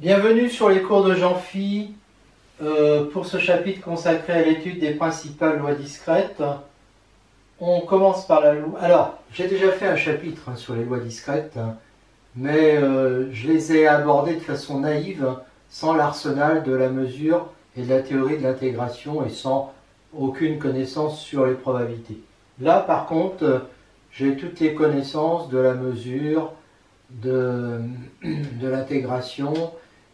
Bienvenue sur les cours de Jean-Phi pour ce chapitre consacré à l'étude des principales lois discrètes. On commence par la loi. Alors, j'ai déjà fait un chapitre sur les lois discrètes, mais je les ai abordées de façon naïve, sans l'arsenal de la mesure et de la théorie de l'intégration et sans aucune connaissance sur les probabilités. Là, par contre, j'ai toutes les connaissances de la mesure, de l'intégration,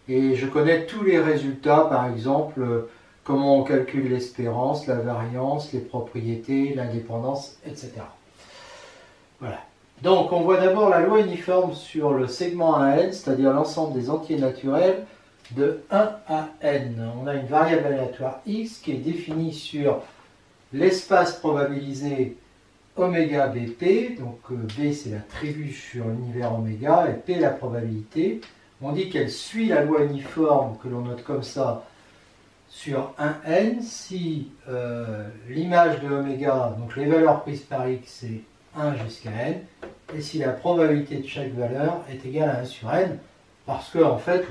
et je connais tous les résultats, par exemple, comment on calcule l'espérance, la variance, les propriétés, l'indépendance, etc. Voilà. Donc, on voit d'abord la loi uniforme sur le segment 1n, c'est-à-dire l'ensemble des entiers naturels de 1 à n. On a une variable aléatoire x qui est définie sur l'espace probabilisé oméga bp, donc b c'est la tribu sur l'univers oméga et p la probabilité. On dit qu'elle suit la loi uniforme que l'on note comme ça sur 1n si l'image de oméga, donc les valeurs prises par x, c'est 1 jusqu'à n, et si la probabilité de chaque valeur est égale à 1 sur n, parce que en fait,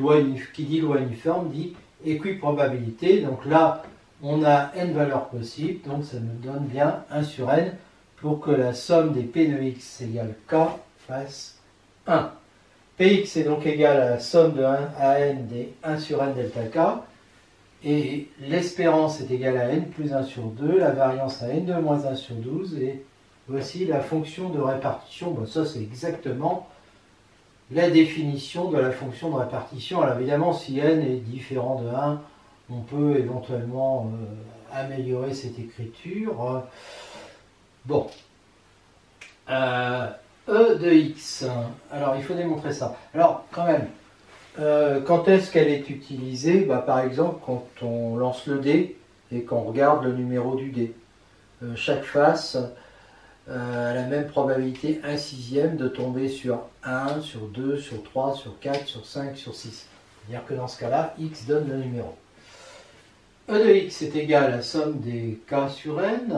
qui dit loi uniforme dit équiprobabilité. Donc là, on a n valeurs possibles, donc ça nous donne bien 1 sur n pour que la somme des p de x égale k fasse 1. Px est donc égal à la somme de 1 à n des 1 sur n delta k, et l'espérance est égale à n plus 1 sur 2, la variance à n2 moins 1 sur 12, et voici la fonction de répartition. Bon, ça c'est exactement la définition de la fonction de répartition. Alors évidemment, si n est différent de 1, on peut éventuellement améliorer cette écriture. Bon. E de x. Alors, il faut démontrer ça. Alors, quand même, quand est-ce qu'elle est utilisée? Par exemple, quand on lance le dé et qu'on regarde le numéro du dé. Chaque face a la même probabilité 1/6 de tomber sur 1, sur 2, sur 3, sur 4, sur 5, sur 6. C'est-à-dire que dans ce cas-là, x donne le numéro. E de x est égal à la somme des k sur n.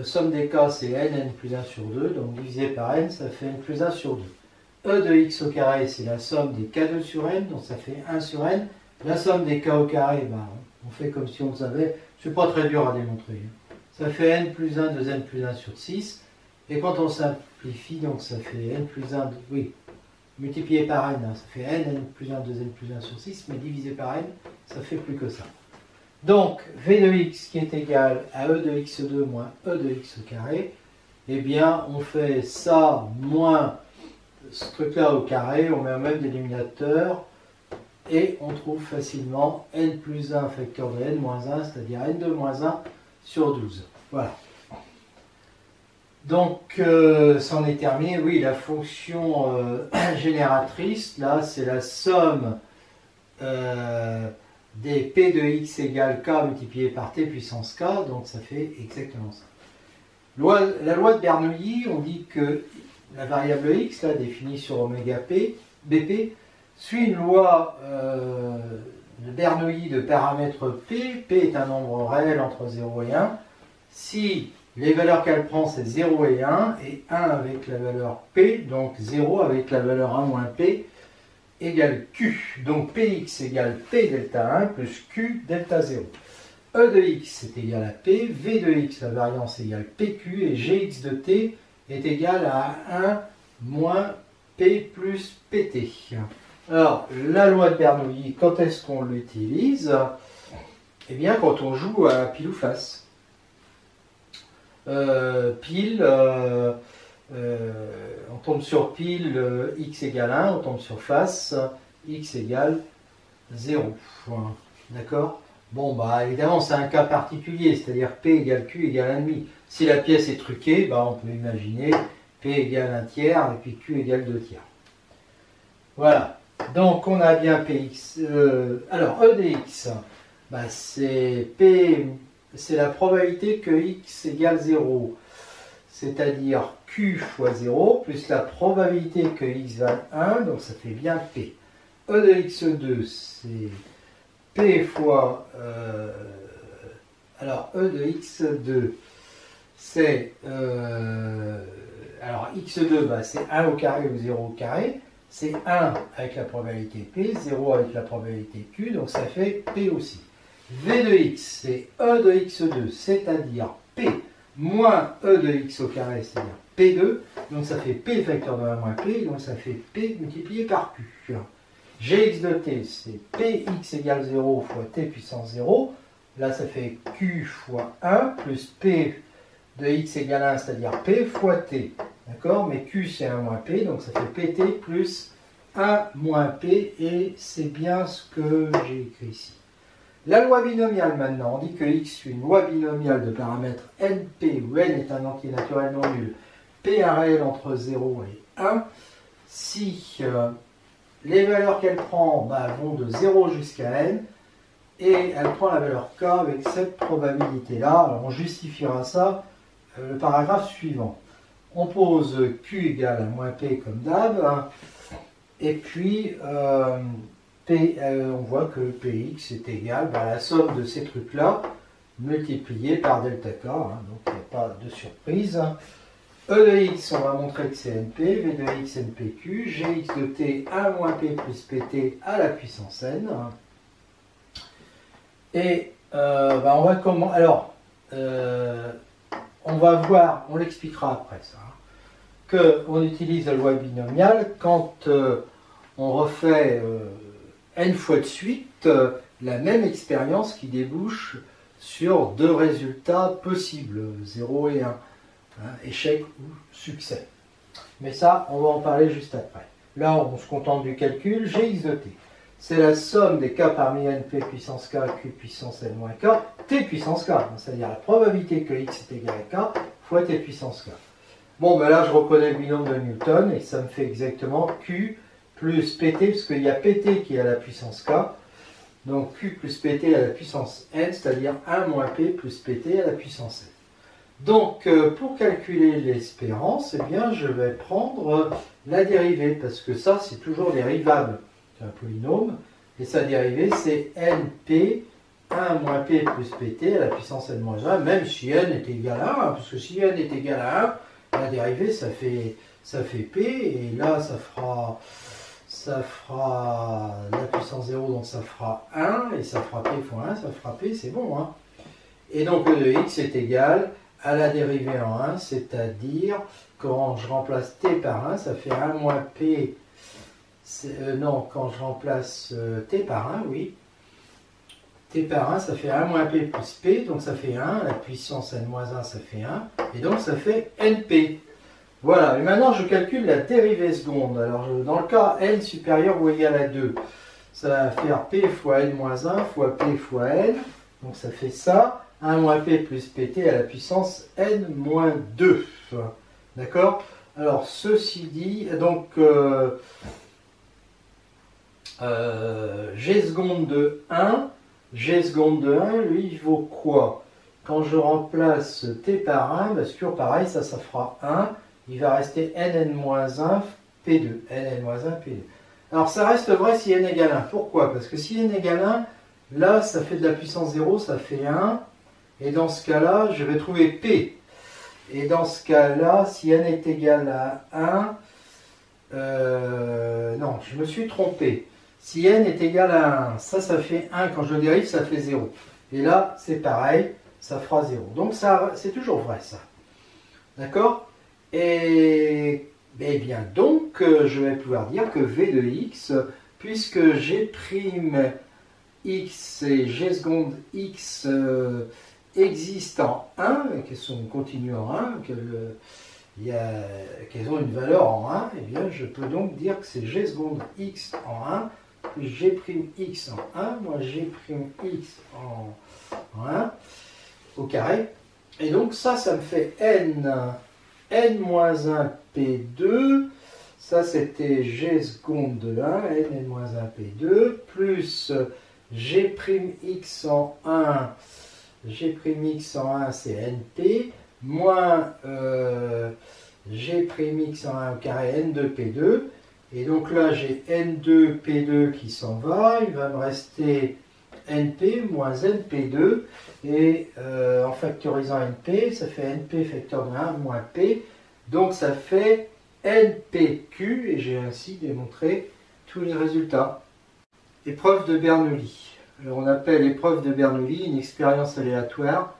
Somme des k, c'est n plus 1 sur 2, donc divisé par n, ça fait n plus 1 sur 2. E de x au carré, c'est la somme des k2 sur n, donc ça fait 1 sur n. La somme des k au carré, on fait comme si on le savait, c'est pas très dur à démontrer. Ça fait n plus 1 de n plus 1 sur 6, et quand on simplifie, donc ça fait n plus 1, multiplié par n, ça fait n plus 1 de n plus 1 sur 6, mais divisé par n, ça fait plus que ça. Donc, v de x qui est égal à e de x2 moins e de x au carré, eh bien, on fait ça moins ce truc-là au carré, on met un même dénominateur, et on trouve facilement n plus 1 facteur de n moins 1, c'est-à-dire n2 moins 1 sur 12. Voilà. Donc, c'en est terminé. Oui, la fonction génératrice, là, c'est la somme des p de x égale k multiplié par t puissance k, donc ça fait exactement ça. La loi de Bernoulli, on dit que la variable x, là, définie sur oméga p, bp, suit une loi de Bernoulli de paramètre p. P est un nombre réel entre 0 et 1. Si les valeurs qu'elle prend, c'est 0 et 1, et 1 avec la valeur p, donc 0 avec la valeur 1 moins p, égale Q. Donc Px égale P delta 1 plus Q delta 0. E de x est égal à P, V de x, la variance égale PQ, et Gx de t est égal à 1 moins P plus PT. Alors, la loi de Bernoulli, quand est-ce qu'on l'utilise? Eh bien, quand on joue à pile ou face. Pile... on tombe sur pile, x égale 1, on tombe sur face, x égale 0. D'accord? Bon, évidemment, c'est un cas particulier, c'est-à-dire P égale Q égale 1,5. Si la pièce est truquée, on peut imaginer P égale 1 tiers et puis Q égale 2 tiers. Voilà. Donc, on a bien Px. Alors, E de x, c'est P, c'est la probabilité que x égale 0. C'est-à-dire Q fois 0, plus la probabilité que x vale 1, donc ça fait bien P. E de x2, c'est P fois... alors, E de x2, c'est... alors, x2, c'est 1 au carré ou 0 au carré. c'est 1 avec la probabilité P, 0 avec la probabilité Q, donc ça fait P aussi. V de x, c'est E de x2, c'est-à-dire P moins E de x au carré, c'est-à-dire P2, donc ça fait P facteur de 1 moins P, donc ça fait P multiplié par Q. Gx de t, c'est Px égale 0 fois t puissance 0, là ça fait Q fois 1, plus P de x égale 1, c'est-à-dire P fois t. D'accord? Mais Q c'est 1 moins P, donc ça fait Pt plus 1 moins P, et c'est bien ce que j'ai écrit ici. La loi binomiale maintenant, on dit que x est une loi binomiale de paramètres np, où n est un entier naturel non nul, p un réel entre 0 et 1, si les valeurs qu'elle prend vont de 0 jusqu'à n, et elle prend la valeur k avec cette probabilité-là. Alors on justifiera ça le paragraphe suivant. On pose q égale à moins p comme d'hab, et puis on voit que px est égal à la somme de ces trucs-là, multiplié par delta k, donc il n'y a pas de surprise. E de x, on va montrer que c'est np, v de x, npq, gx de t, 1 moins p plus pt à la puissance n. Et on va comment. Alors, on va voir, on l'expliquera après ça, qu'on utilise la loi binomiale quand on refait n fois de suite la même expérience qui débouche sur deux résultats possibles, 0 et 1, échec ou succès. Mais ça, on va en parler juste après. Là, on se contente du calcul, gx de t. C'est la somme des k parmi n, p puissance k, q puissance n moins k, t puissance k, c'est-à-dire la probabilité que x est égal à k fois t puissance k. Bon, ben là, je reconnais le binôme de Newton, et ça me fait exactement q plus pt, parce qu'il y a pt qui est à la puissance k, donc q plus pt à la puissance n, c'est-à-dire 1 moins p plus pt à la puissance n. Donc, pour calculer l'espérance, eh bien, je vais prendre la dérivée, parce que ça, c'est toujours dérivable. C'est un polynôme, et sa dérivée, c'est np, 1 moins p plus pt à la puissance n moins 1, même si n est égal à 1, parce que si n est égal à 1, la dérivée, ça fait p, et là, ça fera la puissance 0, donc ça fera 1, et ça fera p fois 1, ça fera p, c'est bon. Et donc, E de x est égal à la dérivée en 1, c'est-à-dire quand je remplace t par 1, ça fait 1 moins p, non, quand je remplace t par 1, oui, t par 1, ça fait 1 moins p plus p, donc ça fait 1, la puissance n moins 1, ça fait 1, et donc ça fait np. Voilà, et maintenant je calcule la dérivée seconde. Alors dans le cas n supérieur ou égal à 2, ça va faire p fois n moins 1 fois p fois n, donc ça fait ça, 1 moins p plus pt à la puissance n moins 2. D'accord? Alors ceci dit, donc g seconde de 1, lui il vaut quoi? Quand je remplace t par 1, c'est toujours pareil, ça fera 1, il va rester nn-1 p2, nn-1 p2. Alors ça reste vrai si n égale 1, pourquoi? Parce que si n égale 1, là ça fait de la puissance 0, ça fait 1, et dans ce cas-là, je vais trouver p. Et dans ce cas-là, si n est égal à 1, non, je me suis trompé. Si n est égal à 1, ça fait 1, quand je le dérive, ça fait 0. Et là, c'est pareil, ça fera 0. Donc ça, c'est toujours vrai, ça. D'accord? Et eh bien, donc, je vais pouvoir dire que v de x, puisque g' x et g seconde x existent en 1, qu'elles sont continues en 1, qu'elles ont une valeur en 1, eh bien, je peux donc dire que c'est g seconde x en 1, plus g'x en 1, moins g'x en 1, au carré. Et donc ça me fait n-1 p2, ça c'était g seconde de 1, n-1 p2, plus g'x en 1, g'x en 1 c'est np, moins g'x en 1 au carré n2p2, et donc là j'ai n2p2 qui s'en va, il va me rester np moins np2, et en factorisant np, ça fait np facteur de 1 moins p, donc ça fait NPQ, et j'ai ainsi démontré tous les résultats. Épreuve de Bernoulli. Alors on appelle épreuve de Bernoulli une expérience aléatoire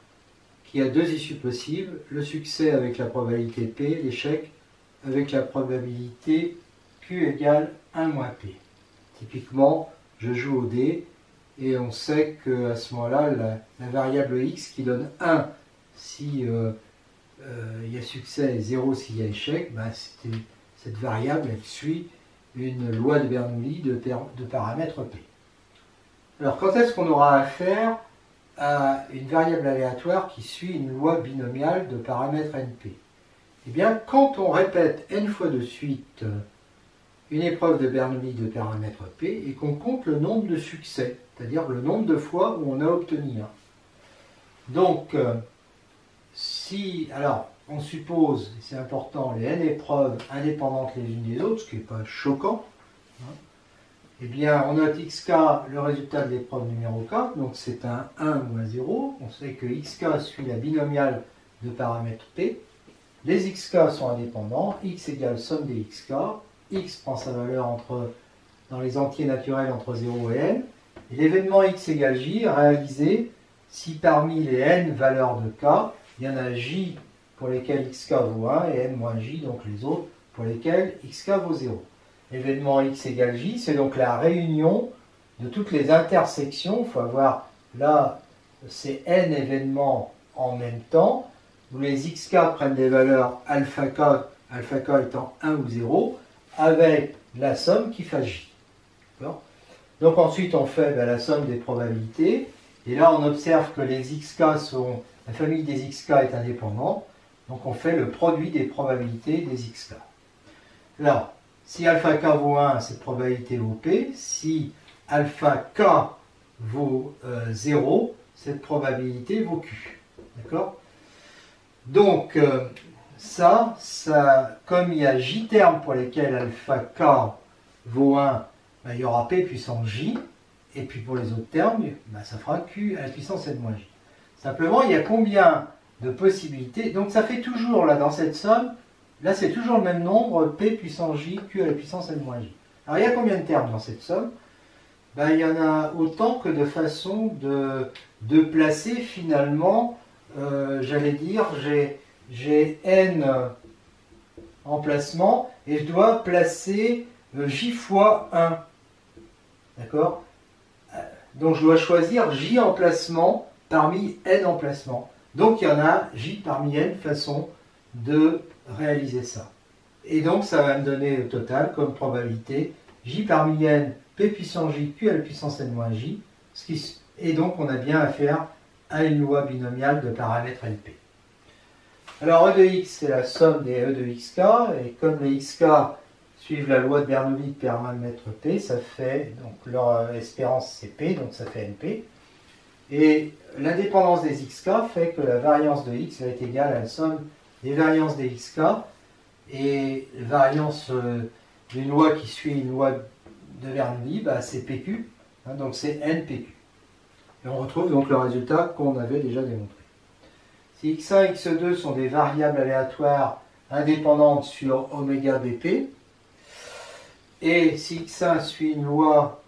qui a deux issues possibles, le succès avec la probabilité P, l'échec avec la probabilité Q égale 1 moins P. Typiquement, je joue au dé et on sait qu'à ce moment-là, la variable x qui donne 1 si il y a succès et 0 s'il y a échec, ben cette variable elle suit une loi de Bernoulli de paramètre P. Alors quand est-ce qu'on aura affaire à une variable aléatoire qui suit une loi binomiale de paramètre NP? Eh bien, quand on répète n fois de suite une épreuve de Bernoulli de paramètre P et qu'on compte le nombre de succès, c'est-à-dire le nombre de fois où on a obtenu 1. Donc, alors, on suppose, et c'est important, les n épreuves indépendantes les unes des autres, ce qui n'est pas choquant, hein, eh bien, on note xk, le résultat de l'épreuve numéro k, donc c'est un 1 ou un 0. On sait que xk suit la binomiale de paramètre P. Les xk sont indépendants, x égale somme des xk, x prend sa valeur dans les entiers naturels entre 0 et n, et l'événement x égale j est réalisé si parmi les n valeurs de k, il y en a j pour lesquels xk vaut 1 et n moins j, donc les autres, pour lesquels xk vaut 0. L'événement x égale j, c'est donc la réunion de toutes les intersections. Il faut avoir là ces n événements en même temps, où les xk prennent des valeurs alpha k étant 1 ou 0, avec la somme qui fait j. Donc ensuite on fait la somme des probabilités, et là on observe que les xk sont, la famille des xk est indépendante, donc on fait le produit des probabilités des xk. Alors, si alpha k vaut 1, cette probabilité vaut P, si alpha k vaut 0, cette probabilité vaut Q. D'accord? Donc, ça, comme il y a j termes pour lesquels alpha k vaut 1, il y aura P puissance j, et puis pour les autres termes, ça fera Q à la puissance n-j. Simplement, il y a combien de possibilités? Donc ça fait toujours, là, dans cette somme, là c'est toujours le même nombre, P puissance j, Q à la puissance n-j. Alors il y a combien de termes dans cette somme? Il y en a autant que de façons de placer finalement, j'allais dire, j'ai n emplacements et je dois placer j fois 1. D'accord? Donc je dois choisir j emplacements parmi n emplacements. Donc il y en a j parmi n façons de réaliser ça. Et donc ça va me donner au total comme probabilité j parmi n, p puissance j, q à la puissance n-j. Et donc on a bien affaire à une loi binomiale de paramètres NP. Alors E de x, c'est la somme des E de xk, et comme les xk suivent la loi de Bernoulli de paramètre P, ça fait, donc leur espérance c'est P, donc ça fait NP. Et l'indépendance des xk fait que la variance de x va être égale à la somme des variances des xk, et la variance d'une loi qui suit une loi de Bernoulli, c'est PQ, hein, donc c'est NPQ. Et on retrouve donc le résultat qu'on avait déjà démontré. Si x1 et x2 sont des variables aléatoires indépendantes sur oméga BP, et si x1 suit une loi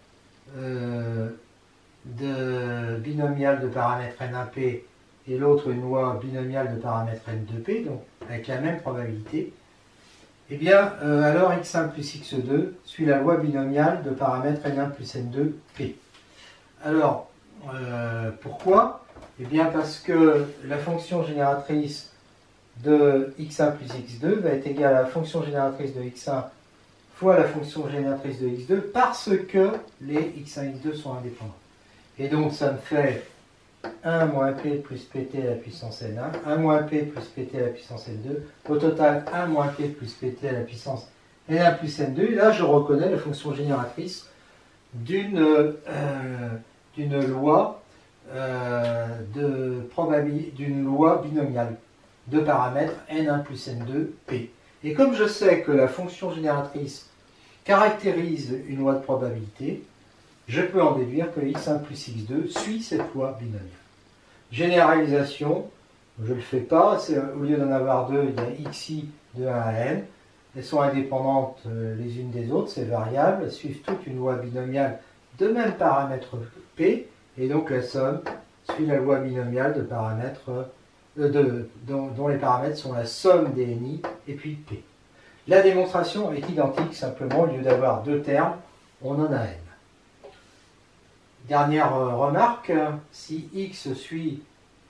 de binomiale de paramètre N1P et l'autre une loi binomiale de paramètre N2P, donc avec la même probabilité, eh bien alors x1 plus x2 suit la loi binomiale de paramètre N1 plus N2P. Alors, pourquoi? Eh bien parce que la fonction génératrice de x1 plus x2 va être égale à la fonction génératrice de x1 fois la fonction génératrice de x2 parce que les x1 et x2 sont indépendants. Et donc ça me fait 1 moins p plus pt à la puissance n1, 1 moins p plus pt à la puissance n2, au total 1 moins p plus pt à la puissance n1 plus n2, et là je reconnais la fonction génératrice d'une loi d'une loi binomiale de paramètres n1 plus n2 p. Et comme je sais que la fonction génératrice caractérise une loi de probabilité, je peux en déduire que x1 plus x2 suit cette loi binomiale. Généralisation, je ne le fais pas, au lieu d'en avoir deux, il y a xi de 1 à n. elles sont indépendantes les unes des autres, ces variables, elles suivent toute une loi binomiale de même paramètre P, et donc la somme suit la loi binomiale de paramètres dont les paramètres sont la somme des NI et puis P. La démonstration est identique, simplement au lieu d'avoir deux termes, on en a N. Dernière remarque, si X suit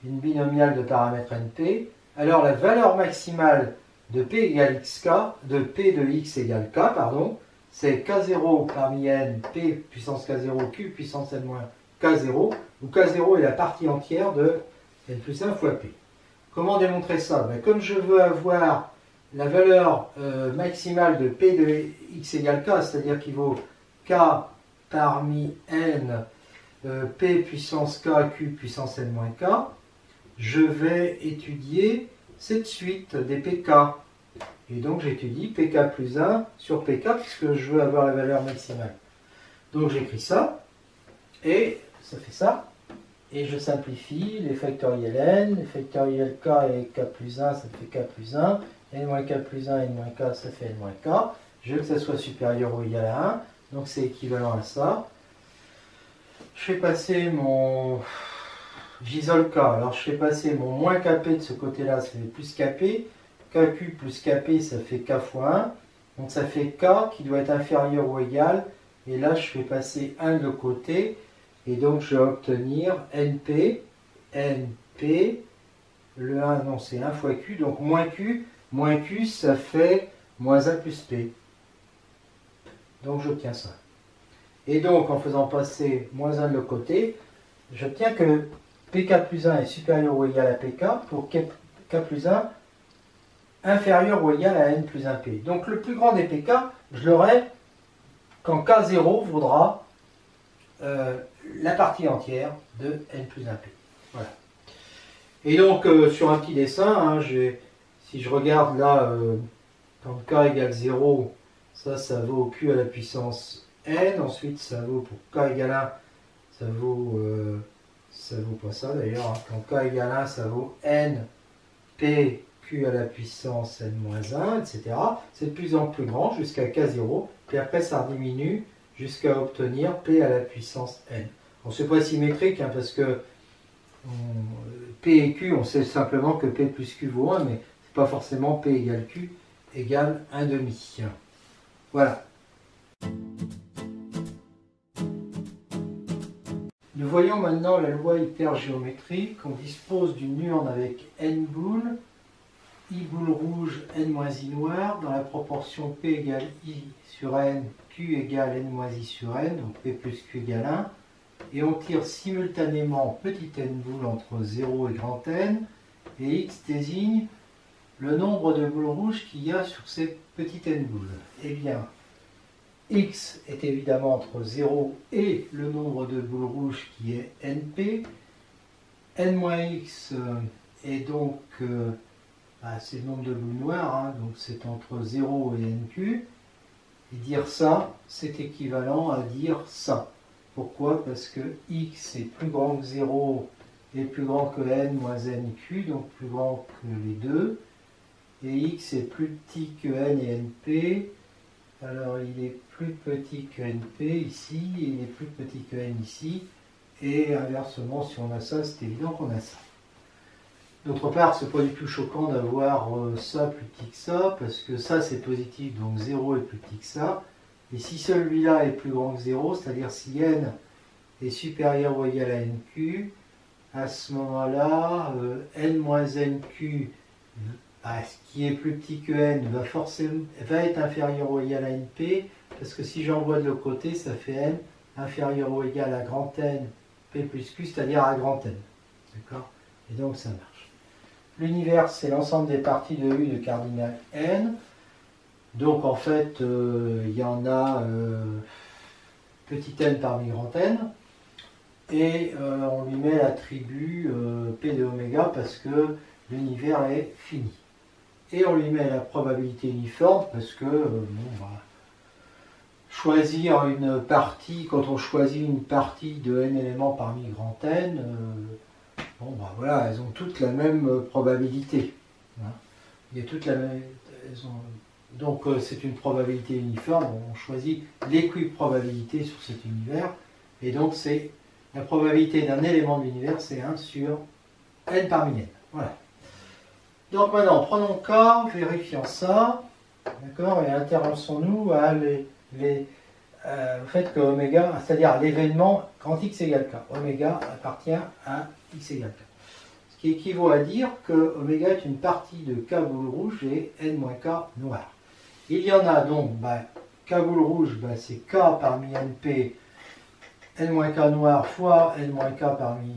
une binomiale de paramètres NP, alors la valeur maximale de P égale XK, de P de X égale K, pardon, c'est K0 parmi N, P puissance K0, Q puissance N moins K0, où K0 est la partie entière de N plus 1 fois P. Comment démontrer ça? Comme je veux avoir la valeur maximale de P de X égale K, c'est-à-dire qu'il vaut K parmi N, P puissance K, Q puissance N moins K, je vais étudier cette suite des PK. Et donc j'étudie PK plus 1 sur PK puisque je veux avoir la valeur maximale. Donc j'écris ça, et ça fait ça. Et je simplifie les factoriels n, les factoriels k et k plus 1, ça fait k plus 1, n moins k plus 1, n moins k, ça fait n moins k. Je veux que ça soit supérieur ou égal à 1, donc c'est équivalent à ça. Je fais passer mon... J'isole k, alors je fais passer mon moins kp de ce côté-là, ça fait plus kp, kq plus kp, ça fait k fois 1, donc ça fait k qui doit être inférieur ou égal, et là je fais passer 1 de l'autre côté, et donc je vais obtenir NP, le 1, non c'est 1 fois Q, donc moins Q ça fait moins 1 plus P. Donc j'obtiens ça. Et donc en faisant passer moins 1 de l'autre côté, j'obtiens que PK plus 1 est supérieur ou égal à PK pour K plus 1 inférieur ou égal à N plus 1P. Donc le plus grand des PK, je l'aurai quand K0 vaudra la partie entière de N plus 1P. Voilà. Et donc, sur un petit dessin, hein, si je regarde là, quand K égale 0, ça vaut Q à la puissance N. Ensuite, ça vaut pour K égale 1, ça vaut pas ça d'ailleurs. Hein. Quand K égale 1, ça vaut N, P, Q à la puissance N-1, etc. C'est de plus en plus grand jusqu'à K0. Puis après, ça diminue jusqu'à obtenir P à la puissance N. On ne sait pas symétrique, hein, parce que P et Q, on sait simplement que P plus Q vaut 1, mais c'est pas forcément P égale Q égale 1,5. Voilà. Nous voyons maintenant la loi hypergéométrique. On dispose d'une urne avec N boules, I boules rouges, N moins I noir, dans la proportion P égale I sur N, Q égale N moins I sur N, donc P plus Q égale 1. Et on tire simultanément petit n boules entre 0 et grand N, et X désigne le nombre de boules rouges qu'il y a sur ces petites n boules. Eh bien, X est évidemment entre 0 et le nombre de boules rouges qui est NP. N-X est donc, c'est le nombre de boules noires, hein, donc c'est entre 0 et NQ. Et dire ça, c'est équivalent à dire ça. Pourquoi? Parce que X est plus grand que 0 et plus grand que N moins NQ, donc plus grand que les deux. Et X est plus petit que N et NP. Alors il est plus petit que NP ici, et il est plus petit que N ici. Et inversement, si on a ça, c'est évident qu'on a ça. D'autre part, c'est pas du tout choquant d'avoir ça plus petit que ça, parce que ça c'est positif, donc 0 est plus petit que ça. Et si celui-là est plus grand que 0, c'est-à-dire si n est supérieur ou égal à nq, à ce moment-là, n moins nq, ce qui est plus petit que n, va être inférieur ou égal à np, parce que si j'envoie de l'autre côté, ça fait n inférieur ou égal à grand N, p plus q, c'est-à-dire à grand N. D'accord? Et donc ça marche. L'univers, c'est l'ensemble des parties de U de cardinal n. Donc en fait, il y en a petit n parmi grand N, et on lui met l'attribut P de oméga parce que l'univers est fini. Et on lui met la probabilité uniforme parce que, choisir une partie, quand on choisit une partie de n éléments parmi grand N, voilà, elles ont toutes la même probabilité. Hein. Il y a toutes la même... Donc c'est une probabilité uniforme, on choisit l'équiprobabilité sur cet univers, et donc c'est la probabilité d'un élément de l'univers, c'est 1 sur n parmi n. Voilà. Donc maintenant, prenons K, vérifions ça, d'accord, et intéressons-nous au fait que oméga, c'est-à-dire l'événement quand x égale k, oméga appartient à x égale k. Ce qui équivaut à dire que oméga est une partie de k boule rouge et n moins k noir. Il y en a donc, k boule rouge, c'est k parmi np, n moins k noir fois n moins k parmi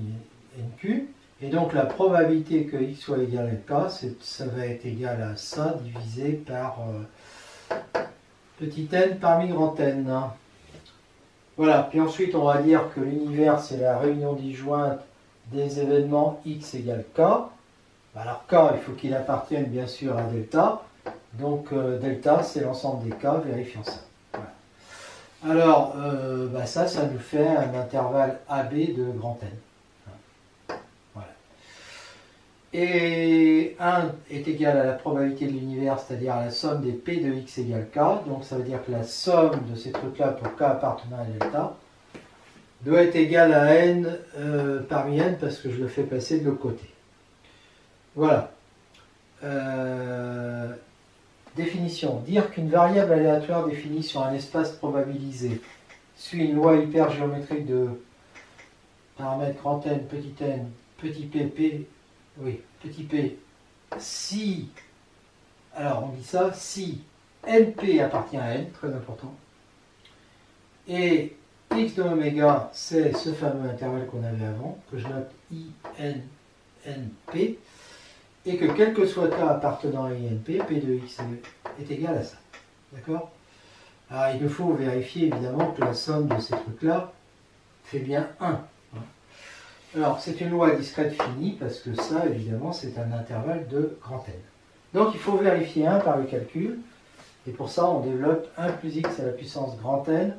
nq. Et donc la probabilité que x soit égal à k, ça va être égal à ça divisé par petit n parmi grand N. Voilà, puis ensuite on va dire que l'univers c'est la réunion disjointe des événements x égale k. Alors k, il faut qu'il appartienne bien sûr à delta. Donc delta c'est l'ensemble des k, vérifions ça. Voilà. Alors ça nous fait un intervalle AB de grand N. Et 1 est égal à la probabilité de l'univers, c'est-à-dire à la somme des P de x égale k. Donc ça veut dire que la somme de ces trucs-là pour k appartenant à delta doit être égale à n parmi n parce que je le fais passer de l'autre côté. Voilà. Définition. Dire qu'une variable aléatoire définie sur un espace probabilisé suit une loi hypergéométrique de paramètres grand N, petit p, oui, petit p, si, alors on dit ça, si np appartient à n, très important, et x de oméga, c'est ce fameux intervalle qu'on avait avant, que je note INNP, et que quel que soit k appartenant à INP, p de x est égal à ça. D'accord? Alors il nous faut vérifier évidemment que la somme de ces trucs-là fait bien 1. Alors, c'est une loi discrète finie, parce que ça, évidemment, c'est un intervalle de grand N. Donc, il faut vérifier 1 par le calcul, et pour ça, on développe 1 plus x à la puissance grand N,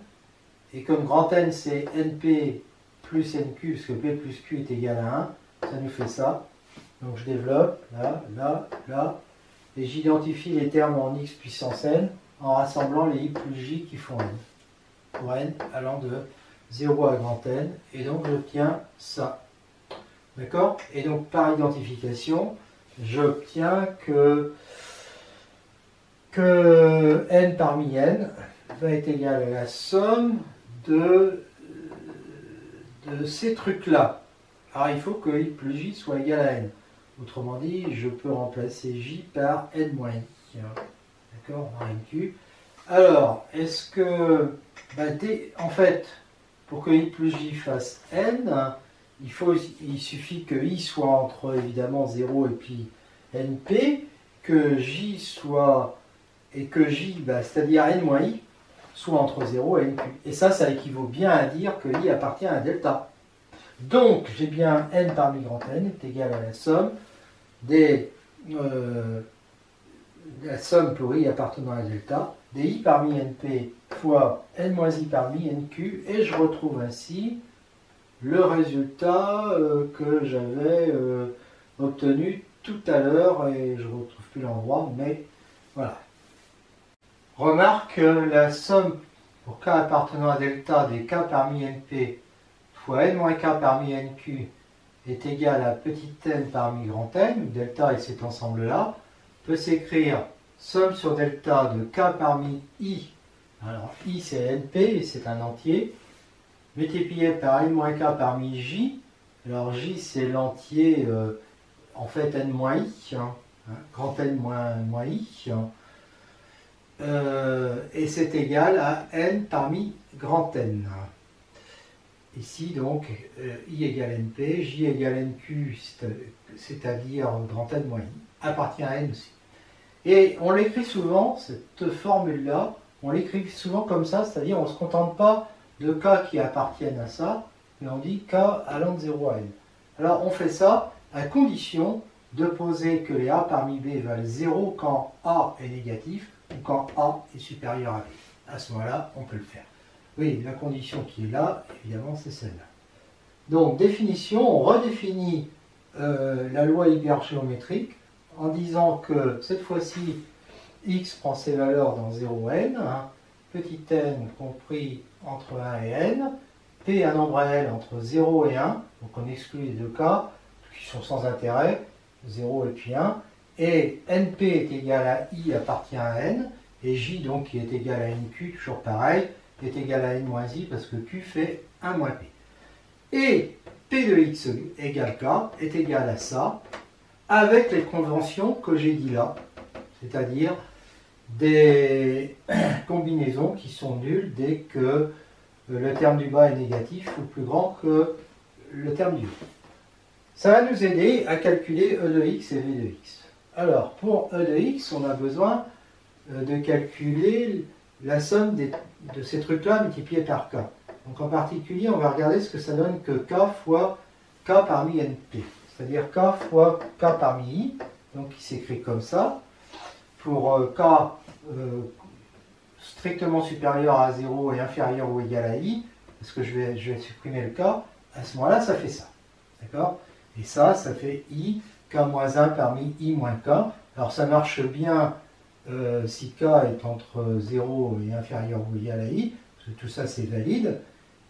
et comme grand N, c'est np plus nq, parce que p plus q est égal à 1, ça nous fait ça. Donc, je développe, là, et j'identifie les termes en x puissance n, en rassemblant les i plus j qui font n, pour n allant de 0 à grand N, et donc j'obtiens ça. D'accord? Et donc par identification, j'obtiens que n parmi n va être égal à la somme de ces trucs-là. Alors il faut que i plus j soit égal à n. Autrement dit, je peux remplacer j par n moins i. D'accord? Moins nq. Alors, est-ce que... en fait, pour que i plus j fasse n, il suffit que i soit entre évidemment 0 et puis np, que j soit, et que j, c'est-à-dire n moins i, soit entre 0 et nq. Et ça équivaut bien à dire que i appartient à delta. Donc, j'ai bien n parmi grand N est égal à la somme la somme pour i appartenant à delta, des i parmi np fois n moins i parmi nq, et je retrouve ainsi le résultat que j'avais obtenu tout à l'heure, et je ne retrouve plus l'endroit, mais voilà. Remarque que la somme pour k appartenant à delta des k parmi np fois n moins k parmi nq est égale à petit n parmi grand N, où delta est cet ensemble-là, peut s'écrire somme sur delta de k parmi i. Alors i c'est np, et c'est un entier, multiplié par n moins k parmi j. Alors j c'est l'entier, en fait n moins i, grand N moins i, et c'est égal à n parmi grand N. Ici donc i égale np, j égale nq, c'est-à-dire grand N moins i, appartient à n aussi. Et on l'écrit souvent, cette formule-là, on l'écrit souvent comme ça, c'est-à-dire on ne se contente pas de k qui appartiennent à ça, mais on dit k allant de 0 à n. Alors on fait ça à condition de poser que les a parmi b valent 0 quand a est négatif ou quand a est supérieur à b. À ce moment-là, on peut le faire. Oui, la condition qui est là, évidemment, c'est celle-là. Donc, définition, on redéfinit la loi hypergéométrique en disant que cette fois-ci, x prend ses valeurs dans 0, n, hein, petit n compris entre 1 et n, p un nombre réel entre 0 et 1, donc on exclut les deux cas qui sont sans intérêt, 0 et puis 1, et np est égal à i appartient à n, et j donc qui est égal à nq, toujours pareil, est égal à n moins i parce que q fait 1 moins p. Et p de x égale k est égal à ça, avec les conventions que j'ai dit là, c'est-à-dire des combinaisons qui sont nulles dès que le terme du bas est négatif ou plus grand que le terme du haut. Ça va nous aider à calculer e de x et v de x. Alors, pour e de x, on a besoin de calculer la somme de ces trucs-là multipliés par k. Donc en particulier, on va regarder ce que ça donne que k fois k parmi np. C'est-à-dire k fois k parmi i, donc qui s'écrit comme ça. Pour k strictement supérieur à 0 et inférieur ou égal à i, parce que je vais supprimer le k, à ce moment-là, ça fait ça. D'accord? Et ça fait i, k-1 parmi i moins k. Alors ça marche bien si k est entre 0 et inférieur ou égal à i, parce que tout ça c'est valide.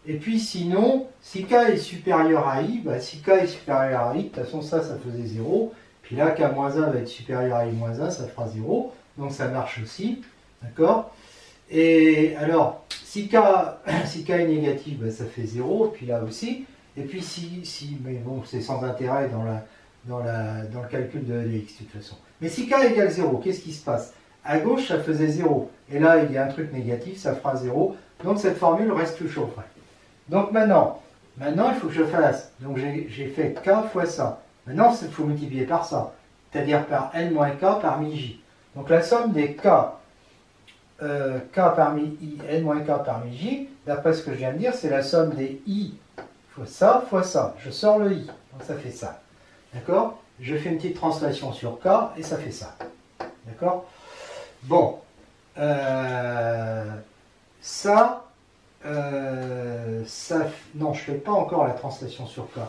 Et puis sinon, si k est supérieur à i, bah, si k est supérieur à i, de toute façon ça faisait 0. Puis là, k-1 va être supérieur à i-1, ça fera 0. Donc ça marche aussi. D'accord? Et alors, si k est négatif, bah, ça fait 0, puis là aussi. Et puis mais bon, c'est sans intérêt dans le calcul de x de toute façon. Mais si k égale 0, qu'est-ce qui se passe? À gauche, ça faisait 0. Et là, il y a un truc négatif, ça fera 0. Donc cette formule reste toujours vraie. Donc maintenant, il faut que je fasse. Donc j'ai fait k fois ça. Maintenant, il faut multiplier par ça. C'est-à-dire par n moins k parmi j. Donc la somme des k, k parmi i, n moins k parmi j, d'après ce que je viens de dire, c'est la somme des i fois ça. Je sors le i. Donc ça fait ça. D'accord? Je fais une petite translation sur k et ça fait ça. D'accord? Bon. Non, je ne fais pas encore la translation sur k.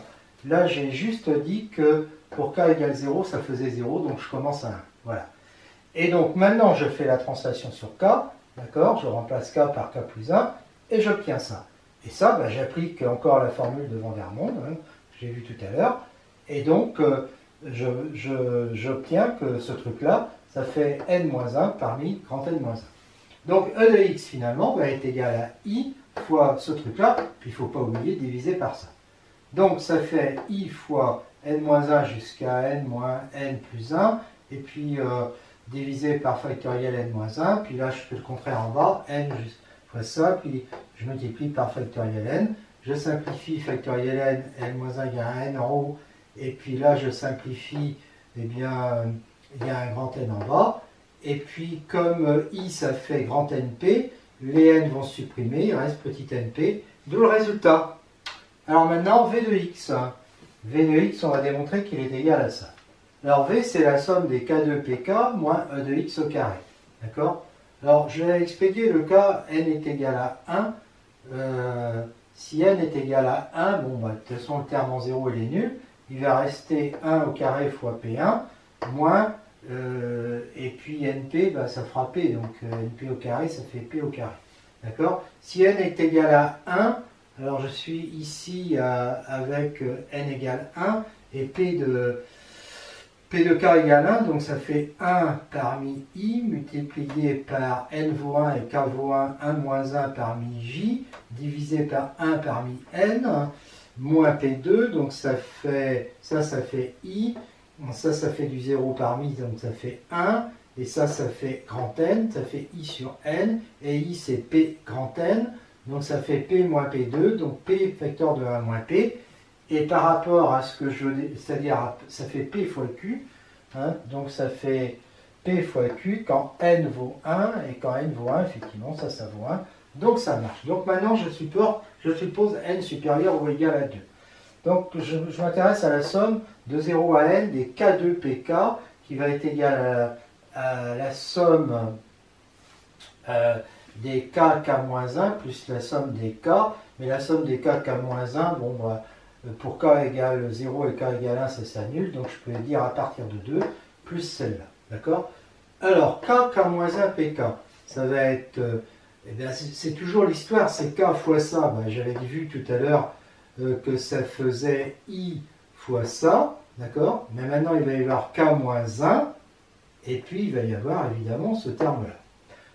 Là, j'ai juste dit que pour k égale 0, ça faisait 0, donc je commence à 1. Voilà. Et donc maintenant, je fais la translation sur k, d'accord? Je remplace k par k plus 1, et j'obtiens ça. Et ça, bah, j'applique encore la formule de Van der Monde, hein, que j'ai vu tout à l'heure, et donc j'obtiens que ce truc-là, ça fait n-1 parmi grand N-1. Donc e de x finalement va être égal à i fois ce truc-là, puis il ne faut pas oublier de diviser par ça. Donc ça fait i fois n-1 jusqu'à n moins n plus 1, et puis divisé par factoriel n-1, puis là je fais le contraire en bas, n fois ça, puis je multiplie par factoriel n, je simplifie factoriel n, n-1 il y a un n en haut, et puis là je simplifie, eh bien il y a un grand N en bas, et puis comme i ça fait grand NP, les n vont se supprimer, il reste petit np, d'où le résultat. Alors maintenant, v de x. V de x, on va démontrer qu'il est égal à ça. Alors v, c'est la somme des k2pk moins e de x au carré. D'accord? Alors je vais expédier le cas n est égal à 1. Si n est égal à 1, bon, bah, de toute façon, le terme en 0, il est nul. Il va rester 1 au carré fois p1, moins, et puis np, bah, ça fera p. Donc np au carré, ça fait p au carré. D'accord? Si n est égal à 1, alors je suis ici avec n égale 1 et p de k égale 1, donc ça fait 1 parmi i multiplié par n vaut 1 et k vaut 1, 1 moins 1 parmi j, divisé par 1 parmi n, moins p2, donc ça fait i, ça fait du 0 parmi, donc ça fait 1, et ça fait grand N, ça fait i sur n, et i c'est p grand N, donc ça fait p moins p2, donc p facteur de 1 moins p, et par rapport à ce que c'est-à-dire ça fait p fois q, hein, donc ça fait p fois q quand n vaut 1, et quand n vaut 1, effectivement, ça vaut 1, donc ça marche. Donc maintenant, je suppose n supérieur ou égal à 2. Donc je m'intéresse à la somme de 0 à n des k2pk, qui va être égale à la somme des k, k-1 plus la somme des k, mais la somme des k, k-1, bon, bah, pour k égale 0 et k égale 1, ça s'annule, donc je peux dire à partir de 2, plus celle-là, d'accord? Alors, K, K-1, PK, ça va être, eh bien, c'est toujours l'histoire, c'est K fois ça. Ben, j'avais vu tout à l'heure que ça faisait I fois ça, d'accord? Mais maintenant, il va y avoir K-1, et puis il va y avoir évidemment ce terme-là.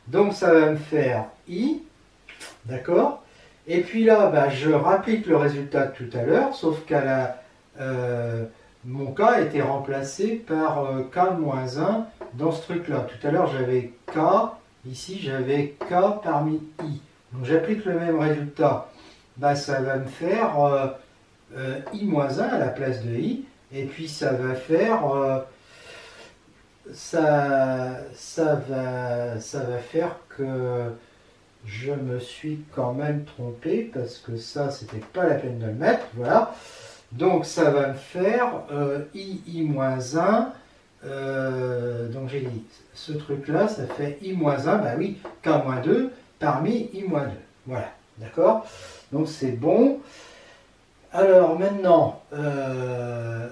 Donc, ça va me faire I, d'accord? Et puis là, ben, je rapplique le résultat de tout à l'heure, sauf qu'à la... mon K a été remplacé par K-1 dans ce truc-là. Tout à l'heure, j'avais K, ici, j'avais K parmi I. Donc, j'applique le même résultat. Bah, ça va me faire I-1 à la place de I. Et puis, ça va faire... ça va faire que je me suis quand même trompé, parce que ça, c'était pas la peine de le mettre. Voilà. Donc ça va me faire I-1, donc j'ai dit, ce truc-là, ça fait I-1, bah oui, K-2 parmi I-2. Voilà, d'accord? Donc c'est bon. Alors maintenant,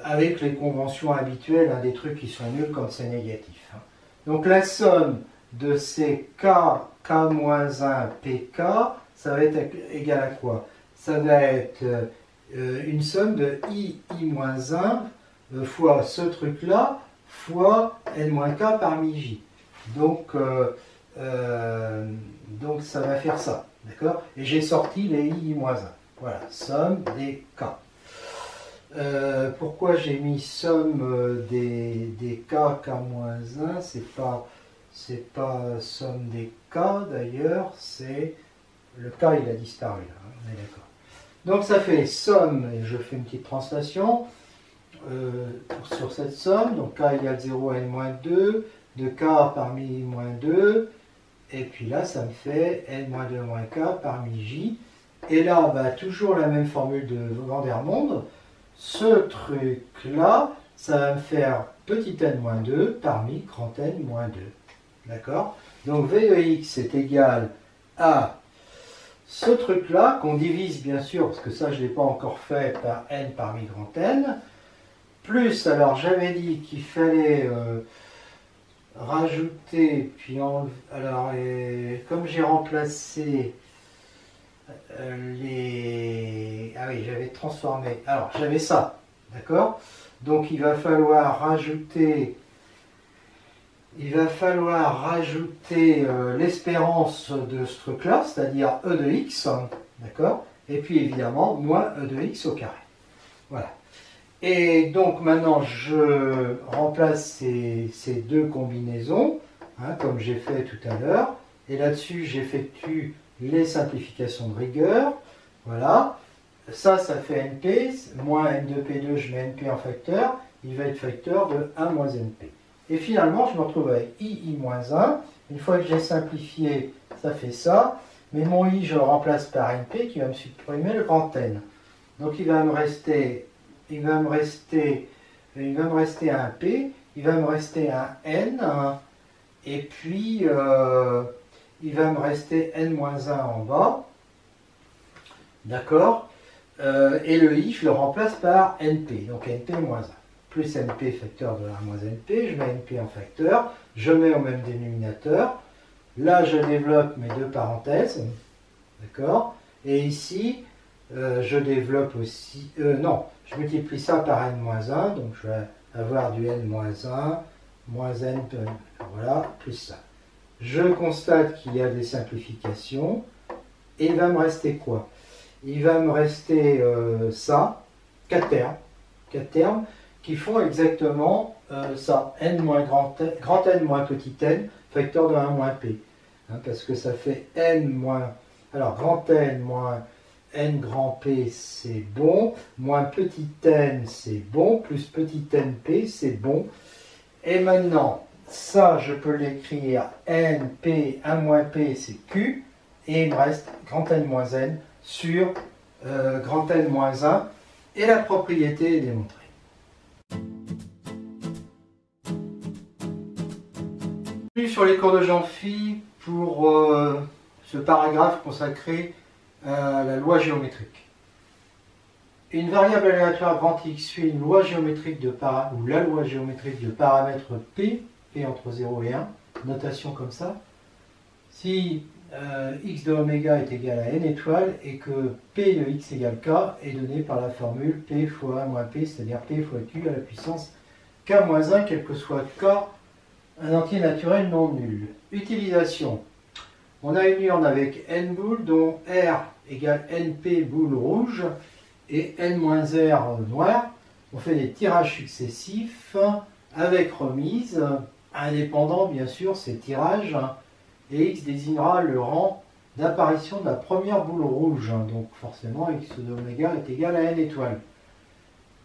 avec les conventions habituelles, hein, des trucs qui sont nuls quand c'est négatif. Hein. Donc la somme de ces K, K-1, PK, ça va être égal à quoi? Ça va être... une somme de I-1 fois ce truc-là fois N-K parmi J. Donc ça va faire ça. D'accord? Et j'ai sorti les I-1. Voilà, somme des K. Pourquoi j'ai mis somme des K, K-1? C'est pas somme des K d'ailleurs, c'est le K il a disparu là, on est d'accord. Donc ça fait somme, et je fais une petite translation sur cette somme, donc K égale 0 à N-2, de K parmi -2, et puis là ça me fait N-2 K parmi J, et là bah, toujours la même formule de Van der Monde, ce truc là, ça va me faire petit n-2 parmi grand N-2, d'accord? Donc V de X est égal à ce truc-là, qu'on divise bien sûr, parce que ça je ne l'ai pas encore fait, par n parmi grand N, plus, alors j'avais dit qu'il fallait rajouter, puis alors comme j'ai remplacé les... Ah oui, j'avais transformé, alors j'avais ça, d'accord? Donc il va falloir rajouter... l'espérance de ce truc-là, c'est-à-dire e de x, d'accord? Et puis évidemment, moins e de x au carré. Voilà. Et donc maintenant, je remplace ces deux combinaisons, hein, comme j'ai fait tout à l'heure. Et là-dessus, j'effectue les simplifications de rigueur. Voilà. Ça fait NP, moins N2P2, je mets NP en facteur. Il va être facteur de 1 moins NP. Et finalement, je me retrouve avec I-1. Une fois que j'ai simplifié, ça fait ça. Mais mon I, je le remplace par NP qui va me supprimer le grand N. Donc il va me rester un P, il va me rester un N, et puis il va me rester N-1 en bas. D'accord? Et le I, je le remplace par NP, donc NP-1. Plus NP facteur de 1 moins NP, je mets NP en facteur, je mets au même dénominateur. Là, je développe mes deux parenthèses, d'accord? Et ici, je développe aussi... non, je multiplie ça par n-1, donc je vais avoir du n-1, moins n, voilà, plus ça. Je constate qu'il y a des simplifications, et il va me rester quoi? Il va me rester ça, 4 termes, qui font exactement ça, n moins grand N moins petit n, facteur de 1 moins p. Hein, parce que ça fait n moins... Alors, grand N moins n grand P, c'est bon. Moins petit n, c'est bon. Plus petit np, c'est bon. Et maintenant, ça, je peux l'écrire np, 1 moins p, c'est q. Et il me reste grand N moins n sur grand N moins 1. Et la propriété est démontrée. Sur les cours de Jean-Phi pour ce paragraphe consacré à la loi géométrique. Une variable aléatoire grand X suit une loi géométrique ou la loi géométrique de paramètres P entre 0 et 1, notation comme ça. Si x de oméga est égal à n étoiles et que p de x égale k est donné par la formule p fois 1 moins p, c'est-à-dire p fois q à la puissance k moins 1, quel que soit k, un entier naturel non nul. Utilisation. On a une urne avec n boules dont R égale np boules rouges et n moins R noires. On fait des tirages successifs avec remise, indépendant bien sûr ces tirages, et x désignera le rang d'apparition de la première boule rouge. Donc forcément x de oméga est égal à n étoiles.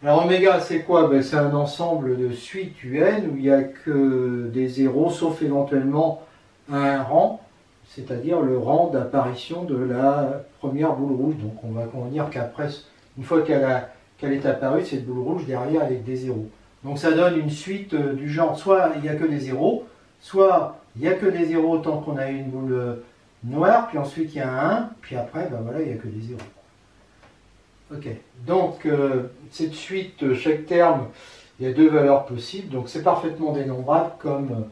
Alors oméga c'est quoi? Ben, c'est un ensemble de suites un où il n'y a que des zéros, sauf éventuellement un rang, c'est-à-dire le rang d'apparition de la première boule rouge. Donc on va convenir qu'après, une fois qu'elle est apparue, cette boule rouge derrière avec des zéros. Donc ça donne une suite du genre, soit il n'y a que des zéros, soit il n'y a que des zéros tant qu'on a une boule noire, puis ensuite il y a un 1, puis après, ben voilà, il n'y a que des zéros. Ok, donc cette suite, chaque terme, il y a deux valeurs possibles, donc c'est parfaitement dénombrable comme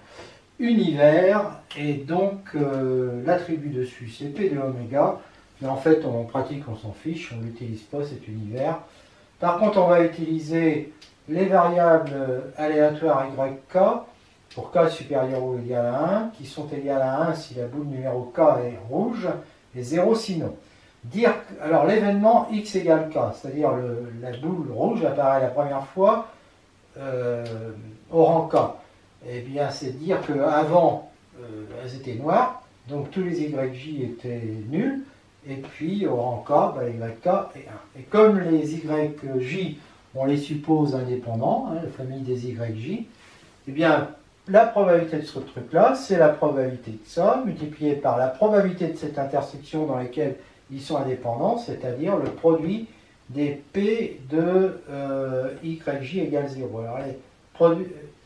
univers, et donc l'attribut dessus c'est p de oméga, mais en fait en pratique on s'en fiche, on n'utilise pas cet univers. Par contre on va utiliser les variables aléatoires yk pour k supérieur ou égal à 1, qui sont égales à 1 si la boule numéro k est rouge, et 0 sinon. Alors l'événement x égale k, c'est-à-dire la boule rouge apparaît la première fois au rang k. Eh bien, c'est dire qu'avant, elles étaient noires, donc tous les YJ étaient nuls, et puis au rang K, ben, YK est 1. Et comme les YJ, on les suppose indépendants, hein, la famille des YJ, eh bien, la probabilité de ce truc-là, c'est la probabilité de ça, multipliée par la probabilité de cette intersection dans laquelle ils sont indépendants, c'est-à-dire le produit des P de YJ égale 0. Alors, les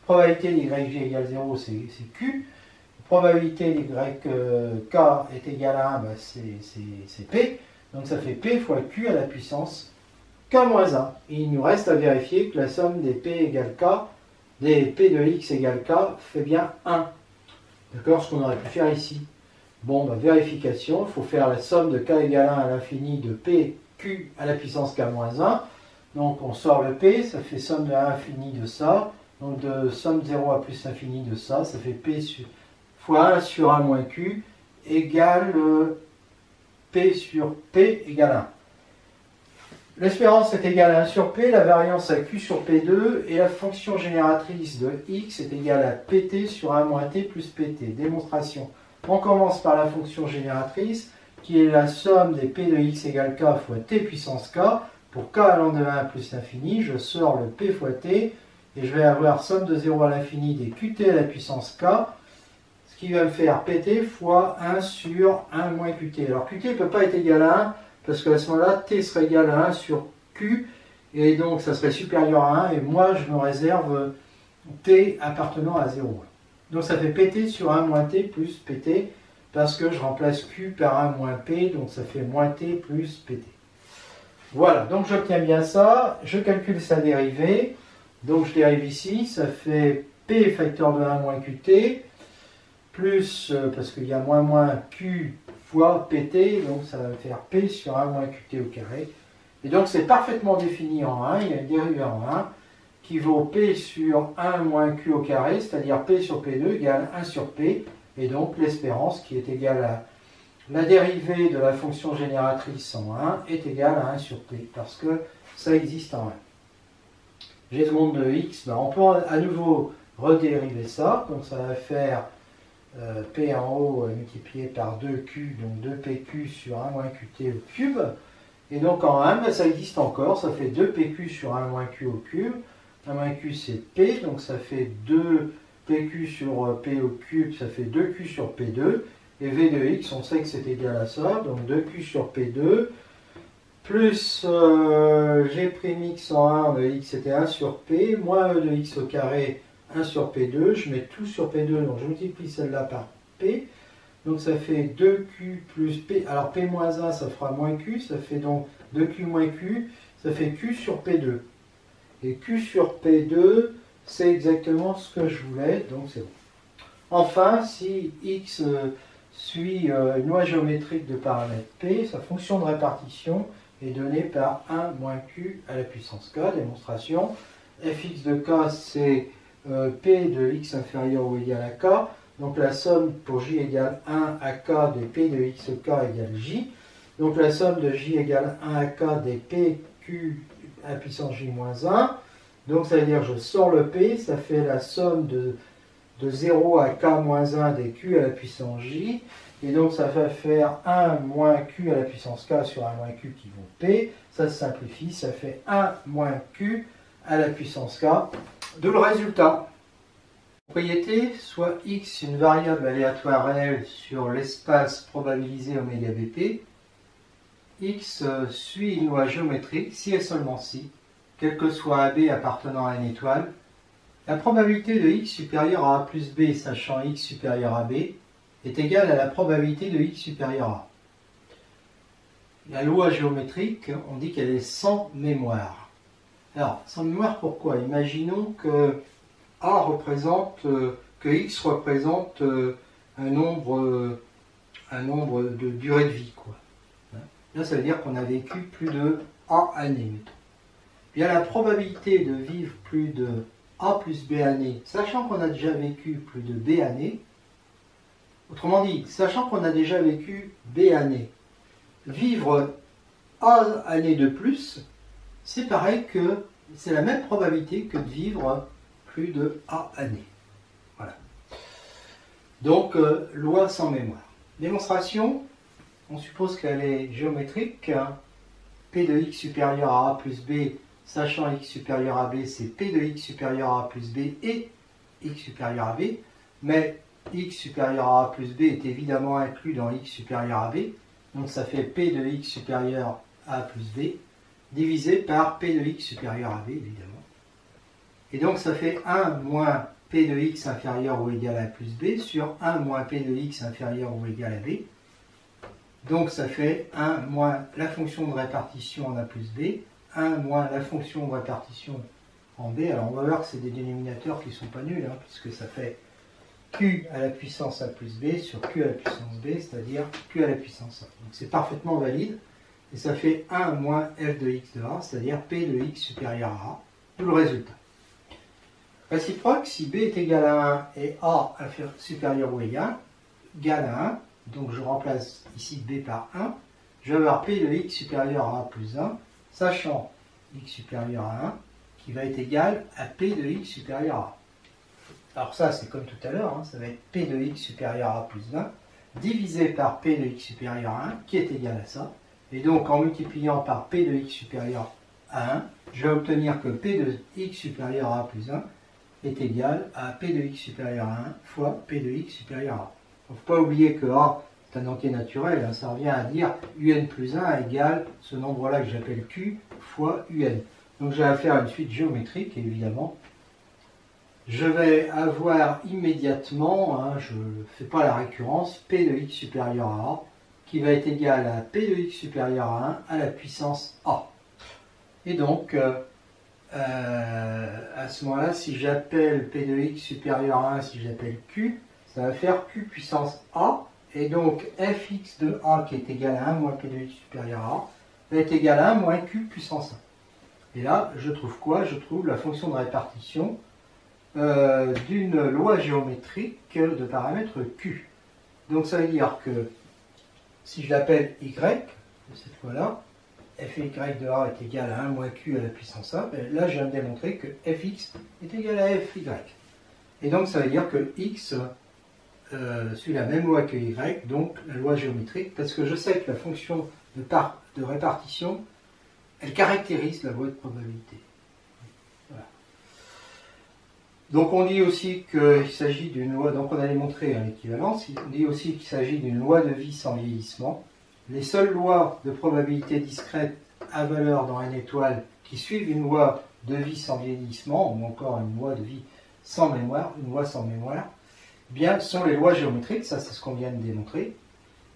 probabilité d'YJ égale 0, c'est Q. Probabilité d'YK est égale à 1, ben c'est P. Donc ça fait P fois Q à la puissance K-1. Et il nous reste à vérifier que la somme des P égale K, des P de X égale K, fait bien 1. D'accord? Ce qu'on aurait pu faire ici. Bon, ben, vérification, il faut faire la somme de K égale 1 à l'infini de P, Q à la puissance K-1. Donc on sort le P, ça fait somme de 1 infini de ça. Donc de somme 0 à plus l'infini de ça, ça fait P fois 1 sur 1 moins Q égale P sur P égale 1. L'espérance est égale à 1 sur P, la variance à Q sur P2, et la fonction génératrice de X est égale à PT sur 1 moins T plus PT. Démonstration. On commence par la fonction génératrice, qui est la somme des P de X égale K fois T puissance K. Pour K allant de 1 plus l'infini, je sors le P fois T, et je vais avoir somme de 0 à l'infini des Qt à la puissance K, ce qui va me faire PT fois 1 sur 1 moins Qt. Alors Qt ne peut pas être égal à 1, parce qu'à ce moment-là, T serait égal à 1 sur Q, et donc ça serait supérieur à 1, et moi je me réserve T appartenant à 0. Donc ça fait PT sur 1 moins T plus PT, parce que je remplace Q par 1 moins P, donc ça fait moins T plus PT. Voilà, donc j'obtiens bien ça, je calcule sa dérivée. Donc je dérive ici, ça fait P facteur de 1 moins Qt, plus, parce qu'il y a moins Q fois Pt, donc ça va me faire P sur 1 moins Qt au carré. Et donc c'est parfaitement défini en 1, il y a une dérivée en 1, qui vaut P sur 1 moins Q au carré, c'est-à-dire P sur P2 égale 1 sur P, et donc l'espérance qui est égale à la dérivée de la fonction génératrice en 1 est égale à 1 sur P, parce que ça existe en 1. G seconde de x, ben on peut à nouveau redériver ça, donc ça va faire P en haut multiplié par 2Q, donc 2PQ sur 1 moins QT au cube, et donc en 1, ben ça existe encore, ça fait 2PQ sur 1 moins Q au cube, 1 moins Q c'est P, donc ça fait 2PQ sur P au cube, ça fait 2Q sur P2, et V de x, on sait que c'est égal à ça, donc 2Q sur P2, plus G'x en 1 de x c'était 1 sur P, moins E de x au carré 1 sur P2, je mets tout sur P2, donc je multiplie celle-là par P, donc ça fait 2Q plus P, alors P moins 1 ça fera moins Q, ça fait donc 2Q moins Q, ça fait Q sur P2. Et Q sur P2, c'est exactement ce que je voulais, donc c'est bon. Enfin, si x suit une loi géométrique de paramètre p, sa fonction de répartition est donnée par 1 moins q à la puissance k. Démonstration. Fx de k, c'est p de x inférieur ou égal à k. Donc la somme pour j égale 1 à k de p de xk égale j. Donc la somme de j égale 1 à k des pq à la puissance j moins 1. Donc ça veut dire que je sors le p, ça fait la somme de 0 à k moins 1 des q à la puissance j. Et donc ça va faire 1 moins q à la puissance k sur 1 moins q qui vaut p. Ça se simplifie, ça fait 1 moins q à la puissance k. D'où le résultat. Propriété, soit x une variable aléatoire réelle sur l'espace probabilisé oméga bp, x suit une loi géométrique si et seulement si, quel que soit AB appartenant à une étoile, la probabilité de x supérieur à A plus B sachant x supérieur à B est égale à la probabilité de x supérieur à A. La loi géométrique, on dit qu'elle est sans mémoire. Alors, sans mémoire pourquoi? Imaginons que A représente, que x représente un nombre de durée de vie, quoi. Là, ça veut dire qu'on a vécu plus de A années. Bien, la probabilité de vivre plus de A plus B années, sachant qu'on a déjà vécu plus de B années, autrement dit, sachant qu'on a déjà vécu B années, vivre A années de plus, c'est pareil que, c'est la même probabilité que de vivre plus de A années. Voilà. Donc, loi sans mémoire. Démonstration, on suppose qu'elle est géométrique. P de x supérieur à A plus B, sachant x supérieur à B, c'est P de x supérieur à A plus B et x supérieur à B. Mais x supérieur à A plus B est évidemment inclus dans x supérieur à B. Donc ça fait P de x supérieur à A plus B, divisé par P de x supérieur à B, évidemment. Et donc ça fait 1 moins P de x inférieur ou égal à A plus B sur 1 moins P de x inférieur ou égal à B. Donc ça fait 1 moins la fonction de répartition en A plus B, 1 moins la fonction de répartition en B. Alors on va voir que c'est des dénominateurs qui ne sont pas nuls, hein, puisque ça fait Q à la puissance A plus B sur Q à la puissance B, c'est-à-dire Q à la puissance A. Donc c'est parfaitement valide. Et ça fait 1 moins f de x de A, c'est-à-dire P de x supérieur à A. Tout le résultat. Réciproque, si B est égal à 1 et A supérieur ou égal à 1, donc je remplace ici B par 1, je vais avoir P de x supérieur à A plus 1, sachant x supérieur à 1, qui va être égal à P de x supérieur à A. Alors ça, c'est comme tout à l'heure, hein, ça va être P de x supérieur à A plus 1, divisé par P de x supérieur à 1, qui est égal à ça. Et donc, en multipliant par P de x supérieur à 1, je vais obtenir que P de x supérieur à A plus 1 est égal à P de x supérieur à 1 fois P de x supérieur à A. Il ne faut pas oublier que A est un entier naturel, hein, ça revient à dire UN plus 1 égale ce nombre-là que j'appelle Q fois UN. Donc j'ai affaire à une suite géométrique, évidemment. Je vais avoir immédiatement, hein, je ne fais pas la récurrence, P de x supérieur à A, qui va être égal à P de x supérieur à 1 à la puissance A. Et donc, à ce moment-là, si j'appelle P de x supérieur à 1, si j'appelle Q, ça va faire Q puissance A, et donc fx de A qui est égal à 1 moins P de x supérieur à A, va être égal à 1 moins Q puissance 1. Et là, je trouve quoi? Je trouve la fonction de répartition d'une loi géométrique de paramètre Q. Donc ça veut dire que si je l'appelle Y, cette fois-là, f et y de A est égal à 1 moins Q à la puissance A, ben là je viens de démontrer que fx est égal à fy. Et donc ça veut dire que x suit la même loi que y, donc la loi géométrique, parce que je sais que la fonction de répartition, elle caractérise la loi de probabilité. Voilà. Donc on dit aussi qu'il s'agit d'une loi, donc on a démontré l'équivalence, on dit aussi qu'il s'agit d'une loi de vie sans vieillissement. Les seules lois de probabilité discrète à valeur dans une étoile qui suivent une loi de vie sans vieillissement, ou encore une loi de vie sans mémoire, une loi sans mémoire, eh bien, sont les lois géométriques, ça c'est ce qu'on vient de démontrer.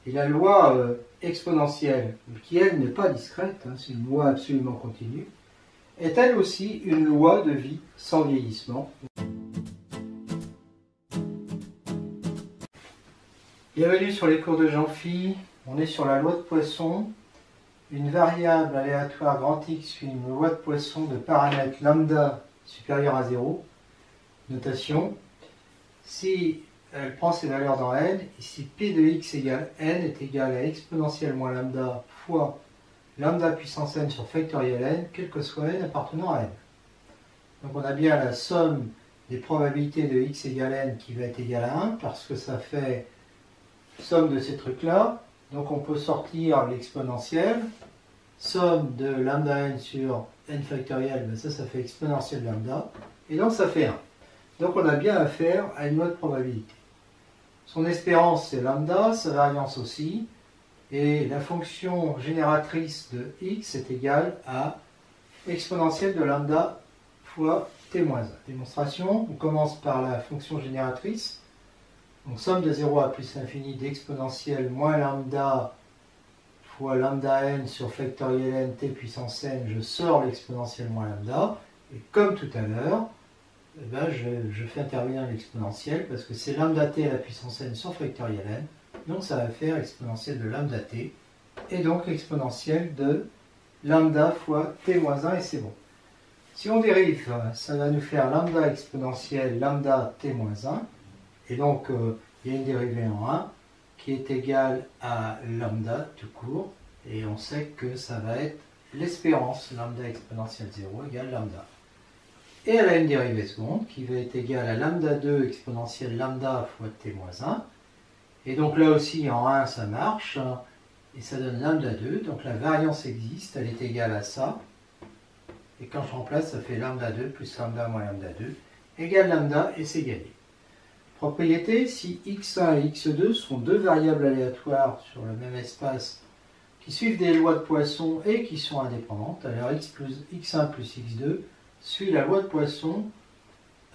Et la loi exponentielle, qui elle n'est pas discrète, hein, c'est une loi absolument continue, est elle aussi une loi de vie sans vieillissement. Bienvenue sur les cours de Jean-Phi. On est sur la loi de Poisson. Une variable aléatoire grand X suit une loi de Poisson de paramètres lambda supérieur à 0. Notation. Si elle prend ses valeurs dans n, ici p de x égale n est égal à exponentielle moins lambda fois lambda puissance n sur factoriel n, quel que soit n appartenant à n. Donc on a bien la somme des probabilités de x égale n qui va être égale à 1, parce que ça fait somme de ces trucs-là. Donc on peut sortir l'exponentielle. Somme de lambda n sur n factoriel, ben ça fait exponentielle lambda. Et donc ça fait 1. Donc on a bien affaire à une loi de probabilité. Son espérance c'est lambda, sa variance aussi. Et la fonction génératrice de x est égale à exponentielle de lambda fois t-1. Démonstration, on commence par la fonction génératrice. Donc somme de 0 à plus l'infini d'exponentielle moins lambda fois lambda n sur factoriel n t puissance n, je sors l'exponentielle moins lambda. Et comme tout à l'heure, eh ben je fais intervenir l'exponentielle parce que c'est lambda t à la puissance n sur factoriel n. Donc ça va faire exponentielle de lambda t. Et donc exponentielle de lambda fois t-1 et c'est bon. Si on dérive, ça va nous faire lambda exponentielle lambda t-1. Et donc il y a une dérivée en 1 qui est égale à lambda tout court. Et on sait que ça va être l'espérance lambda exponentielle 0 égale lambda. Et elle a une dérivée seconde qui va être égale à lambda 2 exponentielle lambda fois t-1. Et donc là aussi en 1 ça marche. Et ça donne lambda 2. Donc la variance existe, elle est égale à ça. Et quand je remplace, ça fait lambda 2 plus lambda moins lambda 2 égale lambda et c'est gagné. Propriété, si x1 et x2 sont deux variables aléatoires sur le même espace qui suivent des lois de Poisson et qui sont indépendantes, alors x1 plus x2 suit la loi de Poisson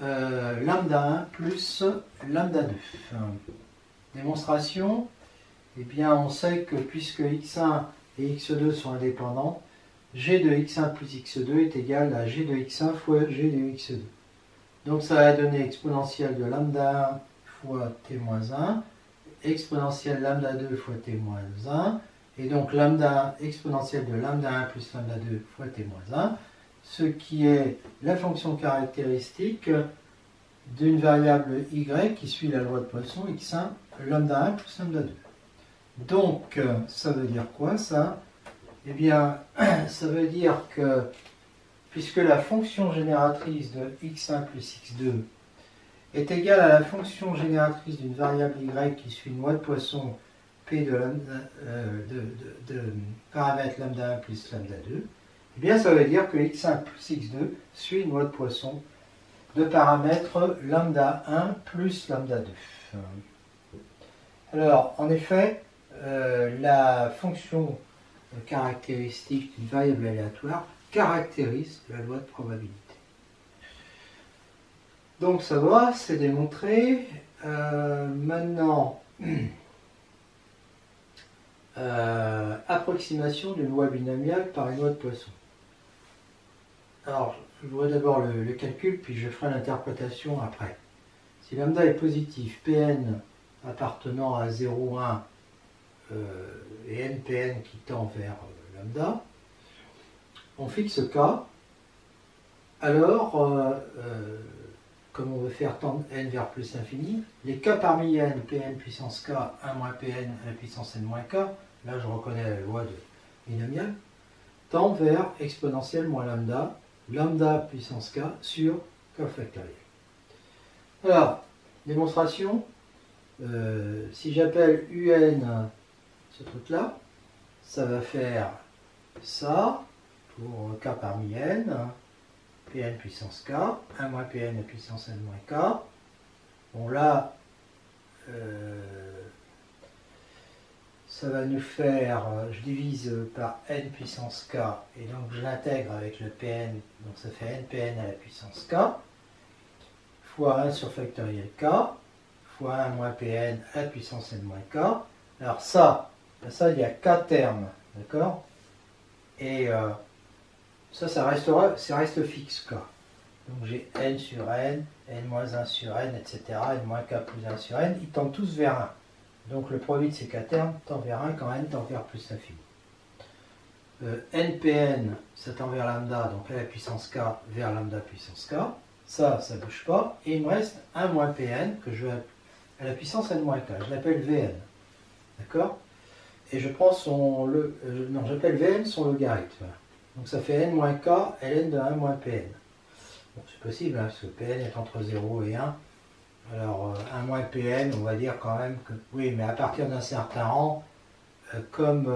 lambda 1 plus lambda 2. Démonstration, eh bien on sait que puisque x1 et x2 sont indépendants, g de x1 plus x2 est égal à g de x1 fois g de x2. Donc ça va donner exponentielle de lambda 1 fois t-1, exponentielle lambda 2 fois t-1, et donc lambda 1 exponentielle de lambda 1 plus lambda 2 fois t-1, ce qui est la fonction caractéristique d'une variable y qui suit la loi de Poisson, x1, lambda 1 plus lambda 2. Donc ça veut dire quoi ça? Eh bien ça veut dire que puisque la fonction génératrice de x1 plus x2 est égale à la fonction génératrice d'une variable y qui suit une loi de Poisson p de paramètre lambda 1 plus lambda 2, eh bien ça veut dire que x1 plus x2 suit une loi de Poisson de paramètre lambda 1 plus lambda 2. Alors en effet, la fonction caractéristique d'une variable aléatoire caractérise la loi de probabilité. Donc ça va, c'est démontré. Maintenant, approximation d'une loi binomiale par une loi de Poisson. Alors, je vois d'abord le calcul, puis je ferai l'interprétation après. Si lambda est positif, Pn appartenant à 0, 1 et nPn qui tend vers lambda, on fixe K, alors, comme on veut faire tendre n vers plus l'infini, les K parmi n, Pn puissance K, 1 moins Pn à la puissance n moins K, là je reconnais la loi de binomial, tend vers exponentielle moins lambda, lambda puissance K sur K factoriel. Alors, démonstration, si j'appelle UN ce truc-là, ça va faire ça, pour K parmi n, Pn puissance K, 1 moins Pn à puissance n moins K. Bon là, ça va nous faire, je divise par n puissance K, et donc je l'intègre avec le Pn, donc ça fait nPn à la puissance K, fois 1 sur factoriel K, fois 1 moins Pn à la puissance n moins K. Alors ça il y a K termes, d'accord? Et ça reste fixe K. Donc j'ai n sur n, n moins 1 sur n, etc. n moins k plus 1 sur n, ils tendent tous vers 1. Donc le produit de ces quatre termes tend vers 1 quand n tend vers plus l'infini. NPN, ça tend vers lambda, donc à la puissance k vers lambda puissance k. Ça ne bouge pas. Et il me reste 1 moins Pn que je vais à la puissance n moins k. Je l'appelle Vn. D'accord? Et je prends non, j'appelle Vn son logarithme. Donc ça fait n moins k ln de 1 moins Pn. Bon, c'est possible, hein, parce que Pn est entre 0 et 1. Alors 1 moins Pn, on va dire quand même que... Oui, mais à partir d'un certain rang, comme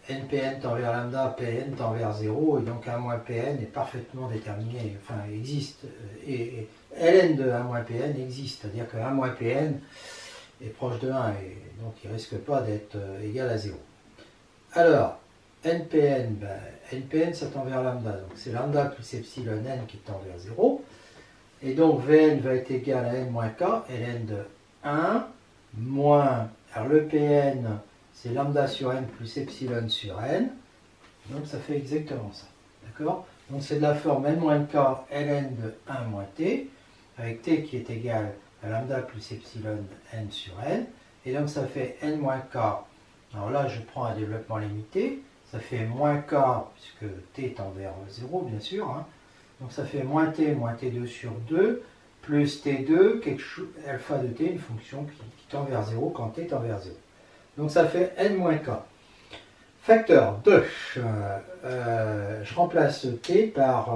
NPN tend vers lambda, Pn tend vers 0, et donc 1 moins Pn est parfaitement déterminé, enfin existe, et ln de 1 moins Pn existe, c'est-à-dire que 1 moins Pn est proche de 1, et donc il ne risque pas d'être égal à 0. Alors, NPN, NPN ça tend vers lambda, donc c'est lambda plus epsilon n qui tend vers 0, et donc Vn va être égal à n moins k, ln de 1, moins, alors le Pn, c'est lambda sur n plus epsilon sur n, donc ça fait exactement ça, d'accord? Donc c'est de la forme n moins k ln de 1 moins t, avec t qui est égal à lambda plus epsilon n sur n, et donc ça fait n moins k, alors là je prends un développement limité, ça fait moins k, puisque t tend vers 0 bien sûr, hein. Donc ça fait moins t2 sur 2, plus t2, alpha de t, une fonction qui tend vers 0 quand t tend vers 0. Donc ça fait n moins k. Facteur 2, je remplace t par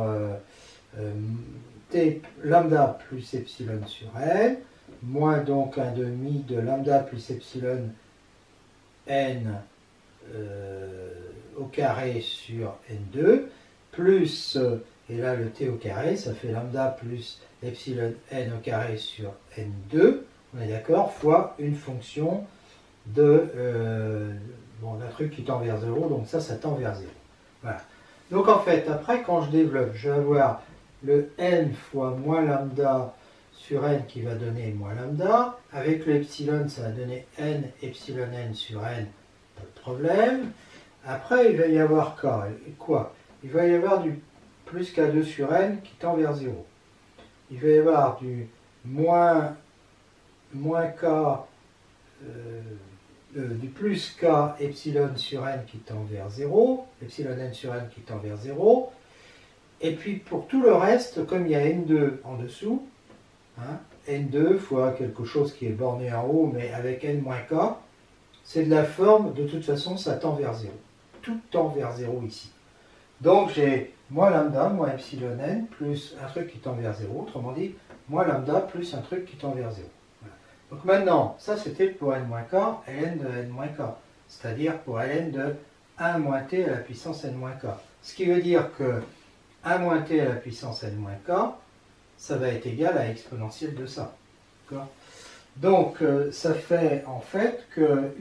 t lambda plus epsilon sur n, moins donc 1 demi de lambda plus epsilon n au carré sur n2, plus, et là le t au carré, ça fait lambda plus epsilon n au carré sur n2, on est d'accord, fois une fonction d'un truc qui tend vers 0, donc ça tend vers 0. Voilà. Donc en fait, après, quand je développe, je vais avoir le n fois moins lambda sur n qui va donner moins lambda. Avec le epsilon, ça va donner n epsilon n sur n, pas de problème. Après, il va y avoir k. Et quoi? Il va y avoir du plus k2 sur n qui tend vers 0. Il va y avoir du moins k, du plus k epsilon sur n qui tend vers 0, epsilon n sur n qui tend vers 0. Et puis pour tout le reste, comme il y a n2 en dessous, hein, n2 fois quelque chose qui est borné en haut, mais avec n moins k, c'est de la forme, de toute façon, ça tend vers 0. Tout tend vers 0 ici. Donc j'ai moins lambda, moins epsilon n, plus un truc qui tend vers 0, autrement dit, moins lambda plus un truc qui tend vers 0. Voilà. Donc maintenant, ça c'était pour n moins k, ln de n moins k, c'est-à-dire pour ln de 1 moins t à la puissance n moins k. Ce qui veut dire que 1 moins t à la puissance n moins k, ça va être égal à exponentielle de ça. Donc ça fait en fait que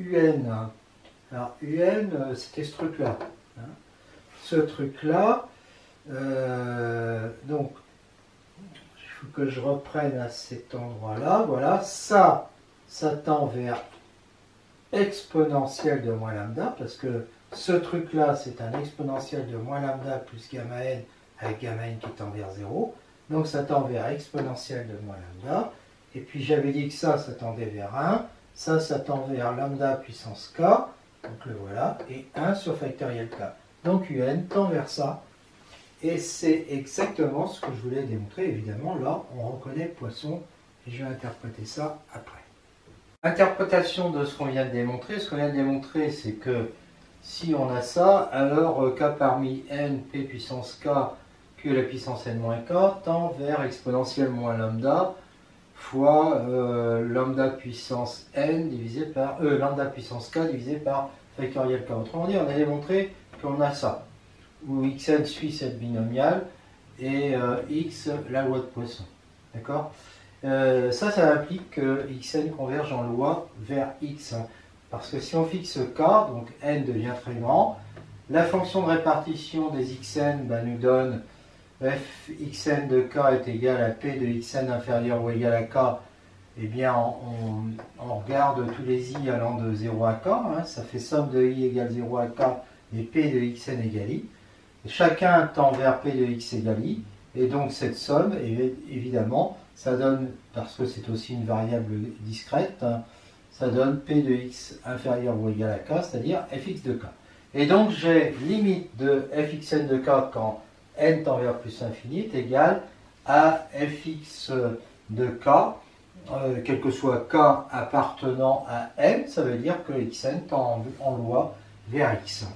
un, alors un c'était ce truc-là. Hein. Ce truc-là, donc il faut que je reprenne à cet endroit-là. Voilà, ça tend vers exponentielle de moins lambda, parce que ce truc-là, c'est un exponentiel de moins lambda plus gamma n, avec gamma n qui tend vers 0. Donc ça tend vers exponentielle de moins lambda. Et puis j'avais dit que ça tendait vers 1. Ça tend vers lambda puissance k. Donc le voilà. Et 1 sur factoriel k. Donc un tend vers ça. Et c'est exactement ce que je voulais démontrer. Évidemment, là, on reconnaît Poisson. Et je vais interpréter ça après. Interprétation de ce qu'on vient de démontrer. Ce qu'on vient de démontrer, c'est que si on a ça, alors k parmi n, p puissance k, q à la puissance n moins k, tend vers exponentielle moins lambda fois lambda puissance n divisé par lambda puissance k divisé par factoriel k. Autrement dit, on a démontré qu'on a ça, où xn suit cette binomiale et x la loi de Poisson. D'accord? Ça implique que xn converge en loi vers x. Parce que si on fixe k, donc n devient très grand, la fonction de répartition des xn nous donne f xn de k est égal à p de xn inférieur ou égal à k. Eh bien, on regarde tous les i allant de 0 à k. Hein, ça fait somme de i égale 0 à k et p de xn égale i. Et chacun tend vers p de x égale i. Et donc cette somme, évidemment, ça donne, parce que c'est aussi une variable discrète, ça donne P de x inférieur ou égal à k, c'est-à-dire fx de k. Et donc j'ai limite de fxn de k quand n tend vers plus infini est égal à fx de k, quel que soit k appartenant à n, ça veut dire que xn tend en loi vers x.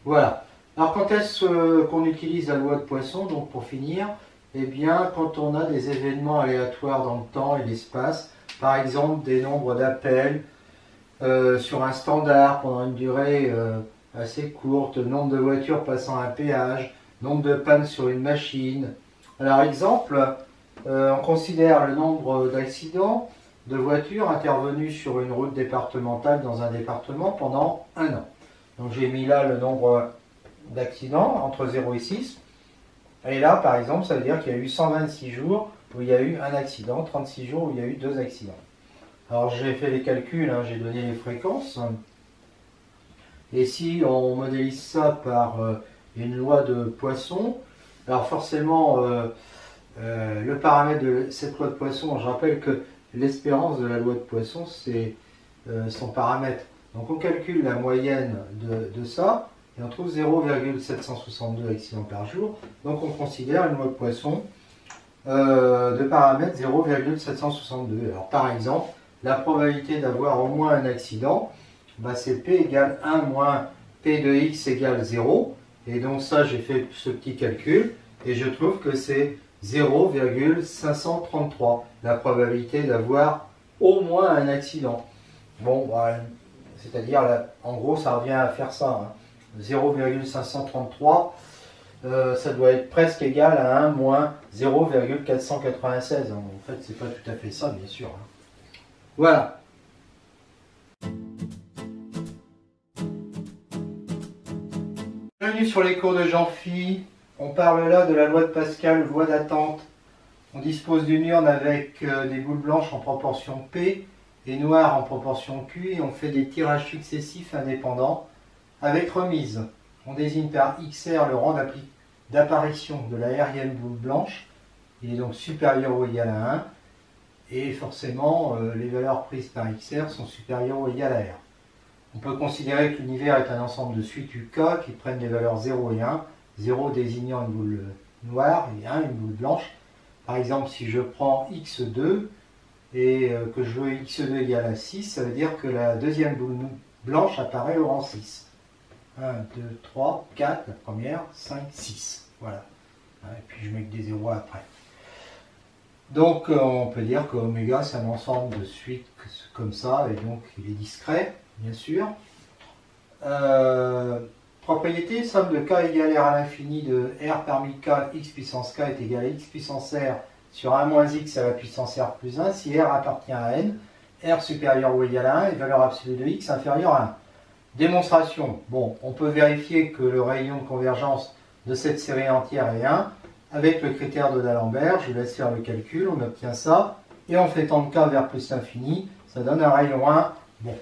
Voilà. Alors quand est-ce qu'on utilise la loi de Poisson? Donc pour finir, eh bien quand on a des événements aléatoires dans le temps et l'espace, par exemple des nombres d'appels sur un standard pendant une durée assez courte, nombre de voitures passant un péage, nombre de pannes sur une machine. Alors exemple, on considère le nombre d'accidents de voitures intervenus sur une route départementale dans un département pendant un an. Donc j'ai mis là le nombre d'accidents entre 0 et 6. Et là, par exemple, ça veut dire qu'il y a eu 126 jours où il y a eu un accident, 36 jours où il y a eu 2 accidents. Alors j'ai fait les calculs, hein, j'ai donné les fréquences. Et si on modélise ça par une loi de Poisson, alors forcément, le paramètre de cette loi de Poisson, je rappelle que l'espérance de la loi de Poisson, c'est son paramètre. Donc on calcule la moyenne de ça, et on trouve 0,762 accidents par jour. Donc on considère une loi de Poisson de paramètre 0,762. Alors par exemple, la probabilité d'avoir au moins un accident, bah, c'est P égale 1 moins P de x égale 0. Et donc ça, j'ai fait ce petit calcul, et je trouve que c'est 0,533, la probabilité d'avoir au moins un accident. Bon, bah, c'est-à-dire, en gros, ça revient à faire ça. Hein. 0,533, ça doit être presque égal à 1 moins 0,496. En fait, c'est pas tout à fait ça, bien sûr. Hein. Voilà. Bienvenue sur les cours de Jean-Phi. On parle là de la loi de Pascal, loi d'attente. On dispose d'une urne avec des boules blanches en proportion P et noires en proportion Q, et on fait des tirages successifs indépendants avec remise. On désigne par XR le rang d'apparition de la r'ième boule blanche. Il est donc supérieur ou égal à 1. Et forcément, les valeurs prises par XR sont supérieures ou égales à R. On peut considérer que l'univers est un ensemble de suites UK qui prennent les valeurs 0 et 1, 0 désignant une boule noire et 1 une boule blanche. Par exemple, si je prends x2 et que je veux x2 égale à 6, ça veut dire que la deuxième boule blanche apparaît au rang 6. 1, 2, 3, 4, la première, 5, 6. Voilà. Et puis je mets que des zéros après. Donc on peut dire que oméga c'est un ensemble de suites comme ça, et donc il est discret, bien sûr. Propriété, somme de k égale r à l'infini de r parmi k, x puissance k est égal à x puissance r sur 1 moins x à la puissance r plus 1, si r appartient à n, r supérieur ou égal à 1 et valeur absolue de x inférieure à 1. Démonstration, bon, on peut vérifier que le rayon de convergence de cette série entière est 1, avec le critère de D'Alembert. Je vous laisse faire le calcul, on obtient ça, et en fait tendre k vers plus l'infini, ça donne un rayon 1. Bon.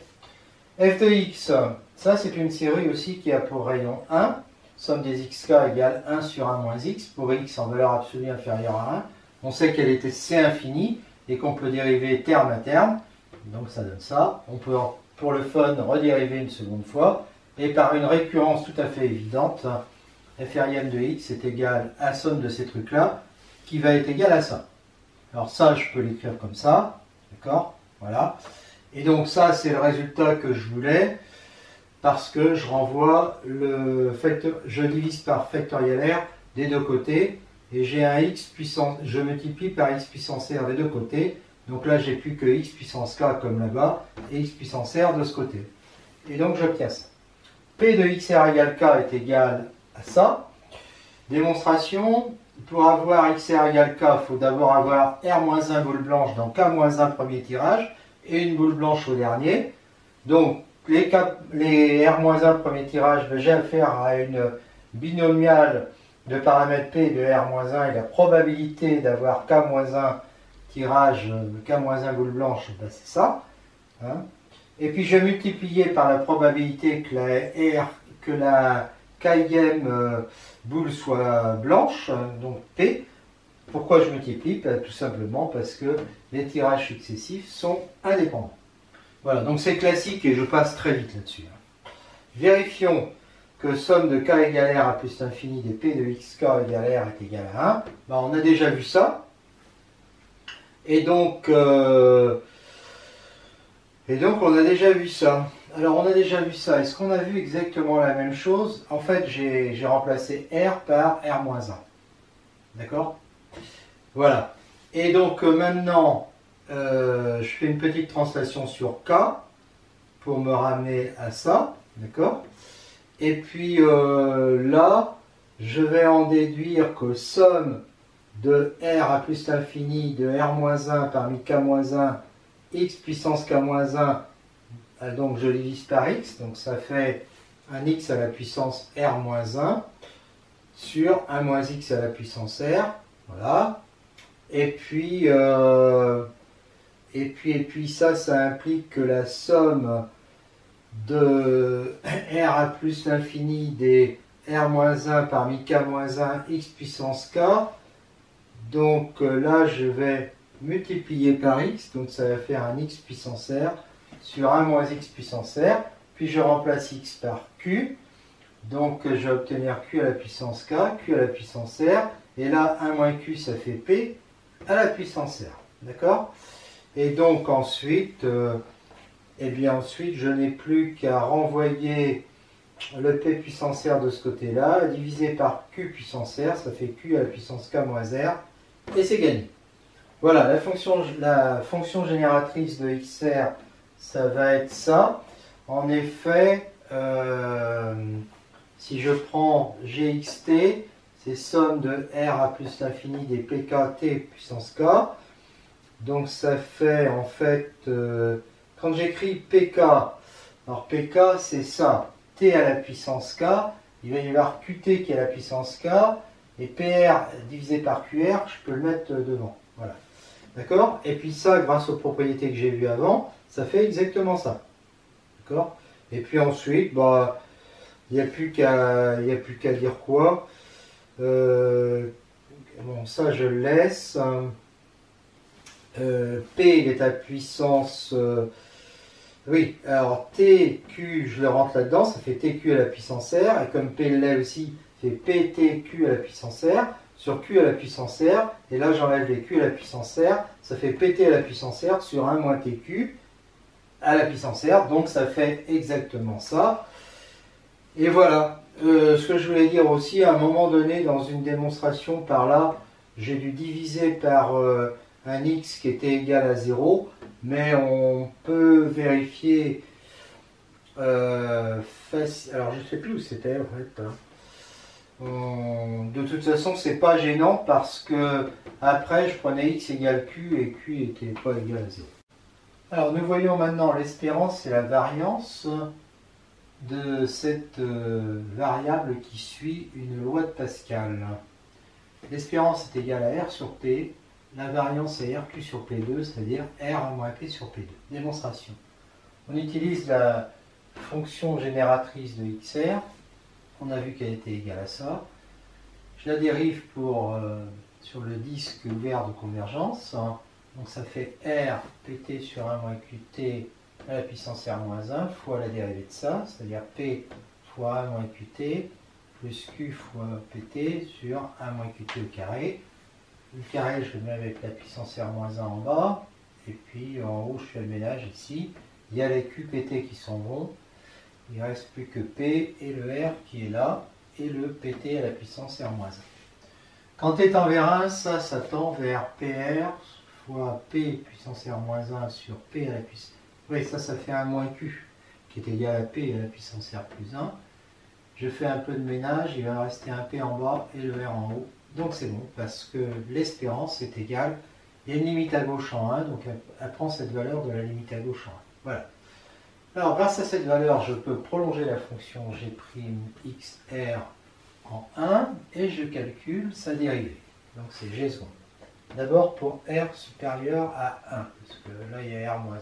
F de x, ça c'est une série aussi qui a pour rayon 1, somme des xk égale 1 sur 1 moins x, pour x en valeur absolue inférieure à 1. On sait qu'elle était c infini, et qu'on peut dériver terme à terme, donc ça donne ça. On peut, pour le fun, redériver une seconde fois, et par une récurrence tout à fait évidente, f' de x est égal à la somme de ces trucs-là, qui va être égal à ça. Alors ça, je peux l'écrire comme ça, d'accord? Voilà. Et donc ça, c'est le résultat que je voulais, parce que je renvoie le facteur, je divise par factoriel r des deux côtés, et j'ai un x puissance, je multiplie par x puissance r des deux côtés, donc là, j'ai plus que x puissance k comme là-bas, et x puissance r de ce côté. Et donc, j'obtiens ça. P de xr égale k est égal à ça. Démonstration, pour avoir xr égale k, il faut d'abord avoir r-1 boule blanche dans k-1 premier tirage, et une boule blanche au dernier. Donc, les r-1 premier tirage, j'ai affaire à une binomiale de paramètres p de r-1, et la probabilité d'avoir k-1 tirage, k-1 boule blanche, ben c'est ça. Hein. Et puis je vais multiplier par la probabilité que la kème boule soit blanche, donc P, Pourquoi je multiplie? Tout simplement parce que les tirages successifs sont indépendants. Voilà, donc c'est classique et je passe très vite là-dessus. Vérifions que somme de k égale r à plus l'infini des p de xk égale r est égale à 1. Ben, on a déjà vu ça. Et donc on a déjà vu ça. Alors on a déjà vu ça. Est-ce qu'on a vu exactement la même chose? En fait, j'ai remplacé r par r-1. D'accord? Voilà. Et donc maintenant, je fais une petite translation sur k pour me ramener à ça. D'accord? Et puis là, je vais en déduire que somme de r à plus l'infini de r-1 parmi k-1 x puissance k-1, donc je divise par x, donc ça fait un x à la puissance r-1 sur 1 moins x à la puissance r, voilà. Et puis ça implique que la somme de r à plus l'infini des r-1 parmi k-1 x puissance k, donc là je vais multiplier par x, donc ça va faire un x puissance r sur 1 moins x puissance r, puis je remplace x par q, donc je vais obtenir q à la puissance k, q à la puissance r, et là 1 moins q ça fait p à la puissance r, d'accord? Et donc ensuite, ensuite je n'ai plus qu'à renvoyer le p puissance r de ce côté-là, divisé par q puissance r, ça fait q à la puissance k moins r, et c'est gagné. Voilà, la fonction génératrice de xr, ça va être ça. En effet, si je prends gxt, c'est somme de r à plus l'infini des pkt puissance k. Donc ça fait en fait, quand j'écris pk, alors pk c'est ça, t à la puissance k, il va y avoir qt qui est à la puissance k, et pr divisé par qr, je peux le mettre devant. Voilà. D'accord? Et puis ça, grâce aux propriétés que j'ai vues avant, ça fait exactement ça. D'accord? Et puis ensuite, bah, il n'y a plus qu'à dire quoi. Bon, ça je le laisse. P il est à puissance. Oui, alors TQ, je le rentre là-dedans, ça fait TQ à la puissance R. Et comme P l'est aussi, fait PTQ à la puissance R. Sur Q à la puissance R, et là j'enlève les Q à la puissance R, ça fait PT à la puissance R sur 1 moins TQ à la puissance R, donc ça fait exactement ça. Et voilà, ce que je voulais dire aussi, à un moment donné dans une démonstration par là, j'ai dû diviser par un x qui était égal à 0, mais on peut vérifier, alors je ne sais plus où c'était en fait, hein. De toute façon, c'est pas gênant parce que après, je prenais x égale q et q n'était pas égal à 0. Alors, nous voyons maintenant l'espérance et la variance de cette variable qui suit une loi de Pascal. L'espérance est égale à r sur p, la variance est rq sur p2, c'est-à-dire r moins p sur p2. Démonstration. On utilise la fonction génératrice de xr. On a vu qu'elle était égale à ça. Je la dérive sur le disque ouvert de convergence. Donc ça fait R pt sur 1 moins qt à la puissance R moins 1 fois la dérivée de ça, c'est-à-dire P fois 1 moins qt plus Q fois pt sur 1 moins qt au carré. Le carré, je le mets avec la puissance R moins 1 en bas. Et puis en haut, je fais le ménage ici. Il y a les qpt qui s'en vont. Il ne reste plus que P et le R qui est là, et le PT à la puissance R-1. Quand t tend vers 1, ça tend vers PR fois P puissance R-1 sur P à la puissance... Oui, ça fait 1 moins Q, qui est égal à P à la puissance R plus 1. Je fais un peu de ménage, il va me rester un P en bas et le R en haut. Donc c'est bon, parce que l'espérance est égale. Il y a une limite à gauche en 1, donc elle prend cette valeur de la limite à gauche en 1. Voilà. Alors, grâce à cette valeur, je peux prolonger la fonction g'xr en 1 et je calcule sa dérivée. Donc, c'est g seconde. D'abord pour r supérieur à 1, parce que là, il y a r moins 1.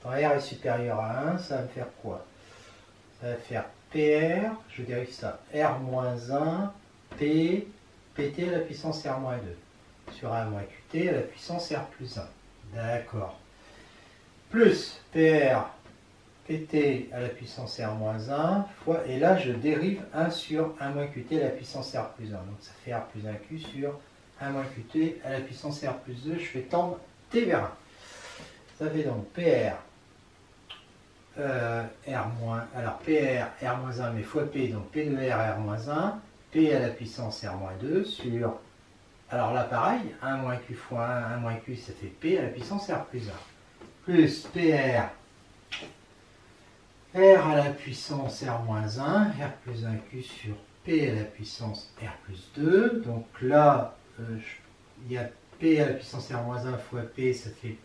Quand r est supérieur à 1, ça va me faire quoi? Ça va faire PR, je dérive ça, r moins 1, p, pt à la puissance r moins 2, sur A moins QT à la puissance R plus 1. D'accord. Plus PR PT à la puissance R moins 1 fois, et là je dérive 1 sur 1 moins QT à la puissance R plus 1. Donc ça fait R plus 1Q sur 1 moins QT à la puissance R plus 2. Je fais tendre T vers 1. Ça fait donc PR alors PR R-1 mais fois P, donc P de R R-1, P à la puissance R-2 sur, alors là pareil, 1 moins Q fois 1, 1 moins Q, ça fait P à la puissance R plus 1, plus PR R à la puissance R-1, R plus 1Q sur P à la puissance R plus 2, donc là, il y a P à la puissance R-1 fois P, ça fait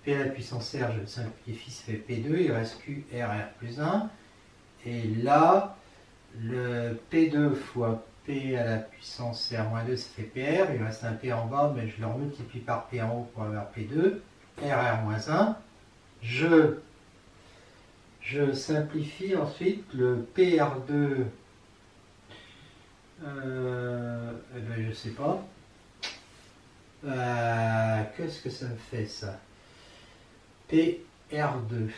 P à la puissance R, je le simplifie, ça fait P2, il reste Q, R, R plus 1. Et là, le P2 fois P à la puissance R-2, ça fait PR. Il reste un P en bas, mais je le multiplie par P en haut pour avoir P2. R, R-1. Je simplifie ensuite le PR2. Eh ben, je sais pas. Qu'est-ce que ça me fait ça? PR2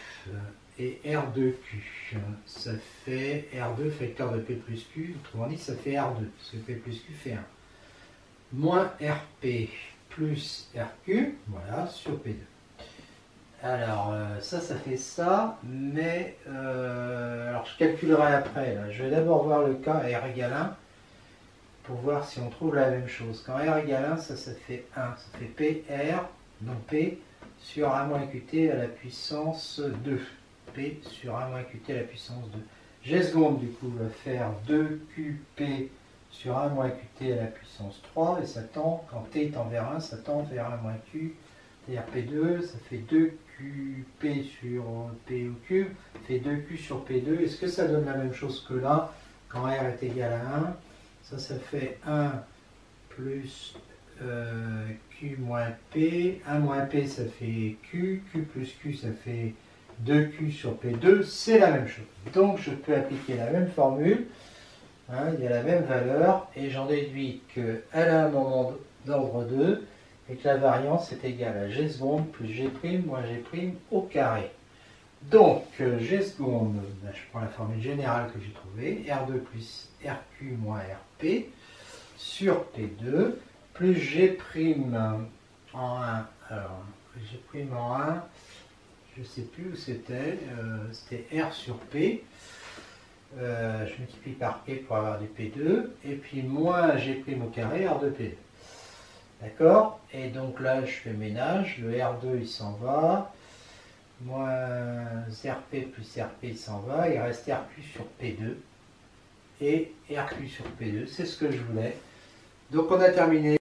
et R2Q, ça fait R2 facteur de P plus Q, autrement dit ça fait R2, parce que P plus Q fait 1, moins RP plus RQ, voilà, sur P2. Alors ça fait ça, mais alors je calculerai après, là. Je vais d'abord voir le cas R égale 1, pour voir si on trouve la même chose. Quand R égale 1, ça fait 1, ça fait PR, donc P, sur 1 moins QT à la puissance 2. P sur 1 moins QT à la puissance 2. G seconde, du coup, va faire 2QP sur 1 moins QT à la puissance 3. Et ça tend, quand T tend vers 1, ça tend vers 1 moins Q. C'est-à-dire P2, ça fait 2QP sur P au cube, fait 2Q sur P2. Est-ce que ça donne la même chose que là, quand R est égal à 1? Ça fait 1 plus Q moins P, 1 moins P ça fait Q, Q plus Q ça fait 2Q sur P2, c'est la même chose. Donc je peux appliquer la même formule, hein, il y a la même valeur, et j'en déduis qu'elle a un moment d'ordre 2, et que la variance est égale à G seconde plus G' moins G' au carré. Donc G seconde, ben, je prends la formule générale que j'ai trouvée, R2 plus RQ moins RP sur P2, plus G' en 1. Alors, G' en 1, je ne sais plus où c'était, c'était R sur P. Je multiplie par P pour avoir du P2, et puis moins G' au carré, R de P2. D'accord? Et donc là, je fais ménage, le R2 il s'en va, moins RP plus RP il s'en va, il reste RQ sur P2, et RQ sur P2, c'est ce que je voulais. Donc on a terminé.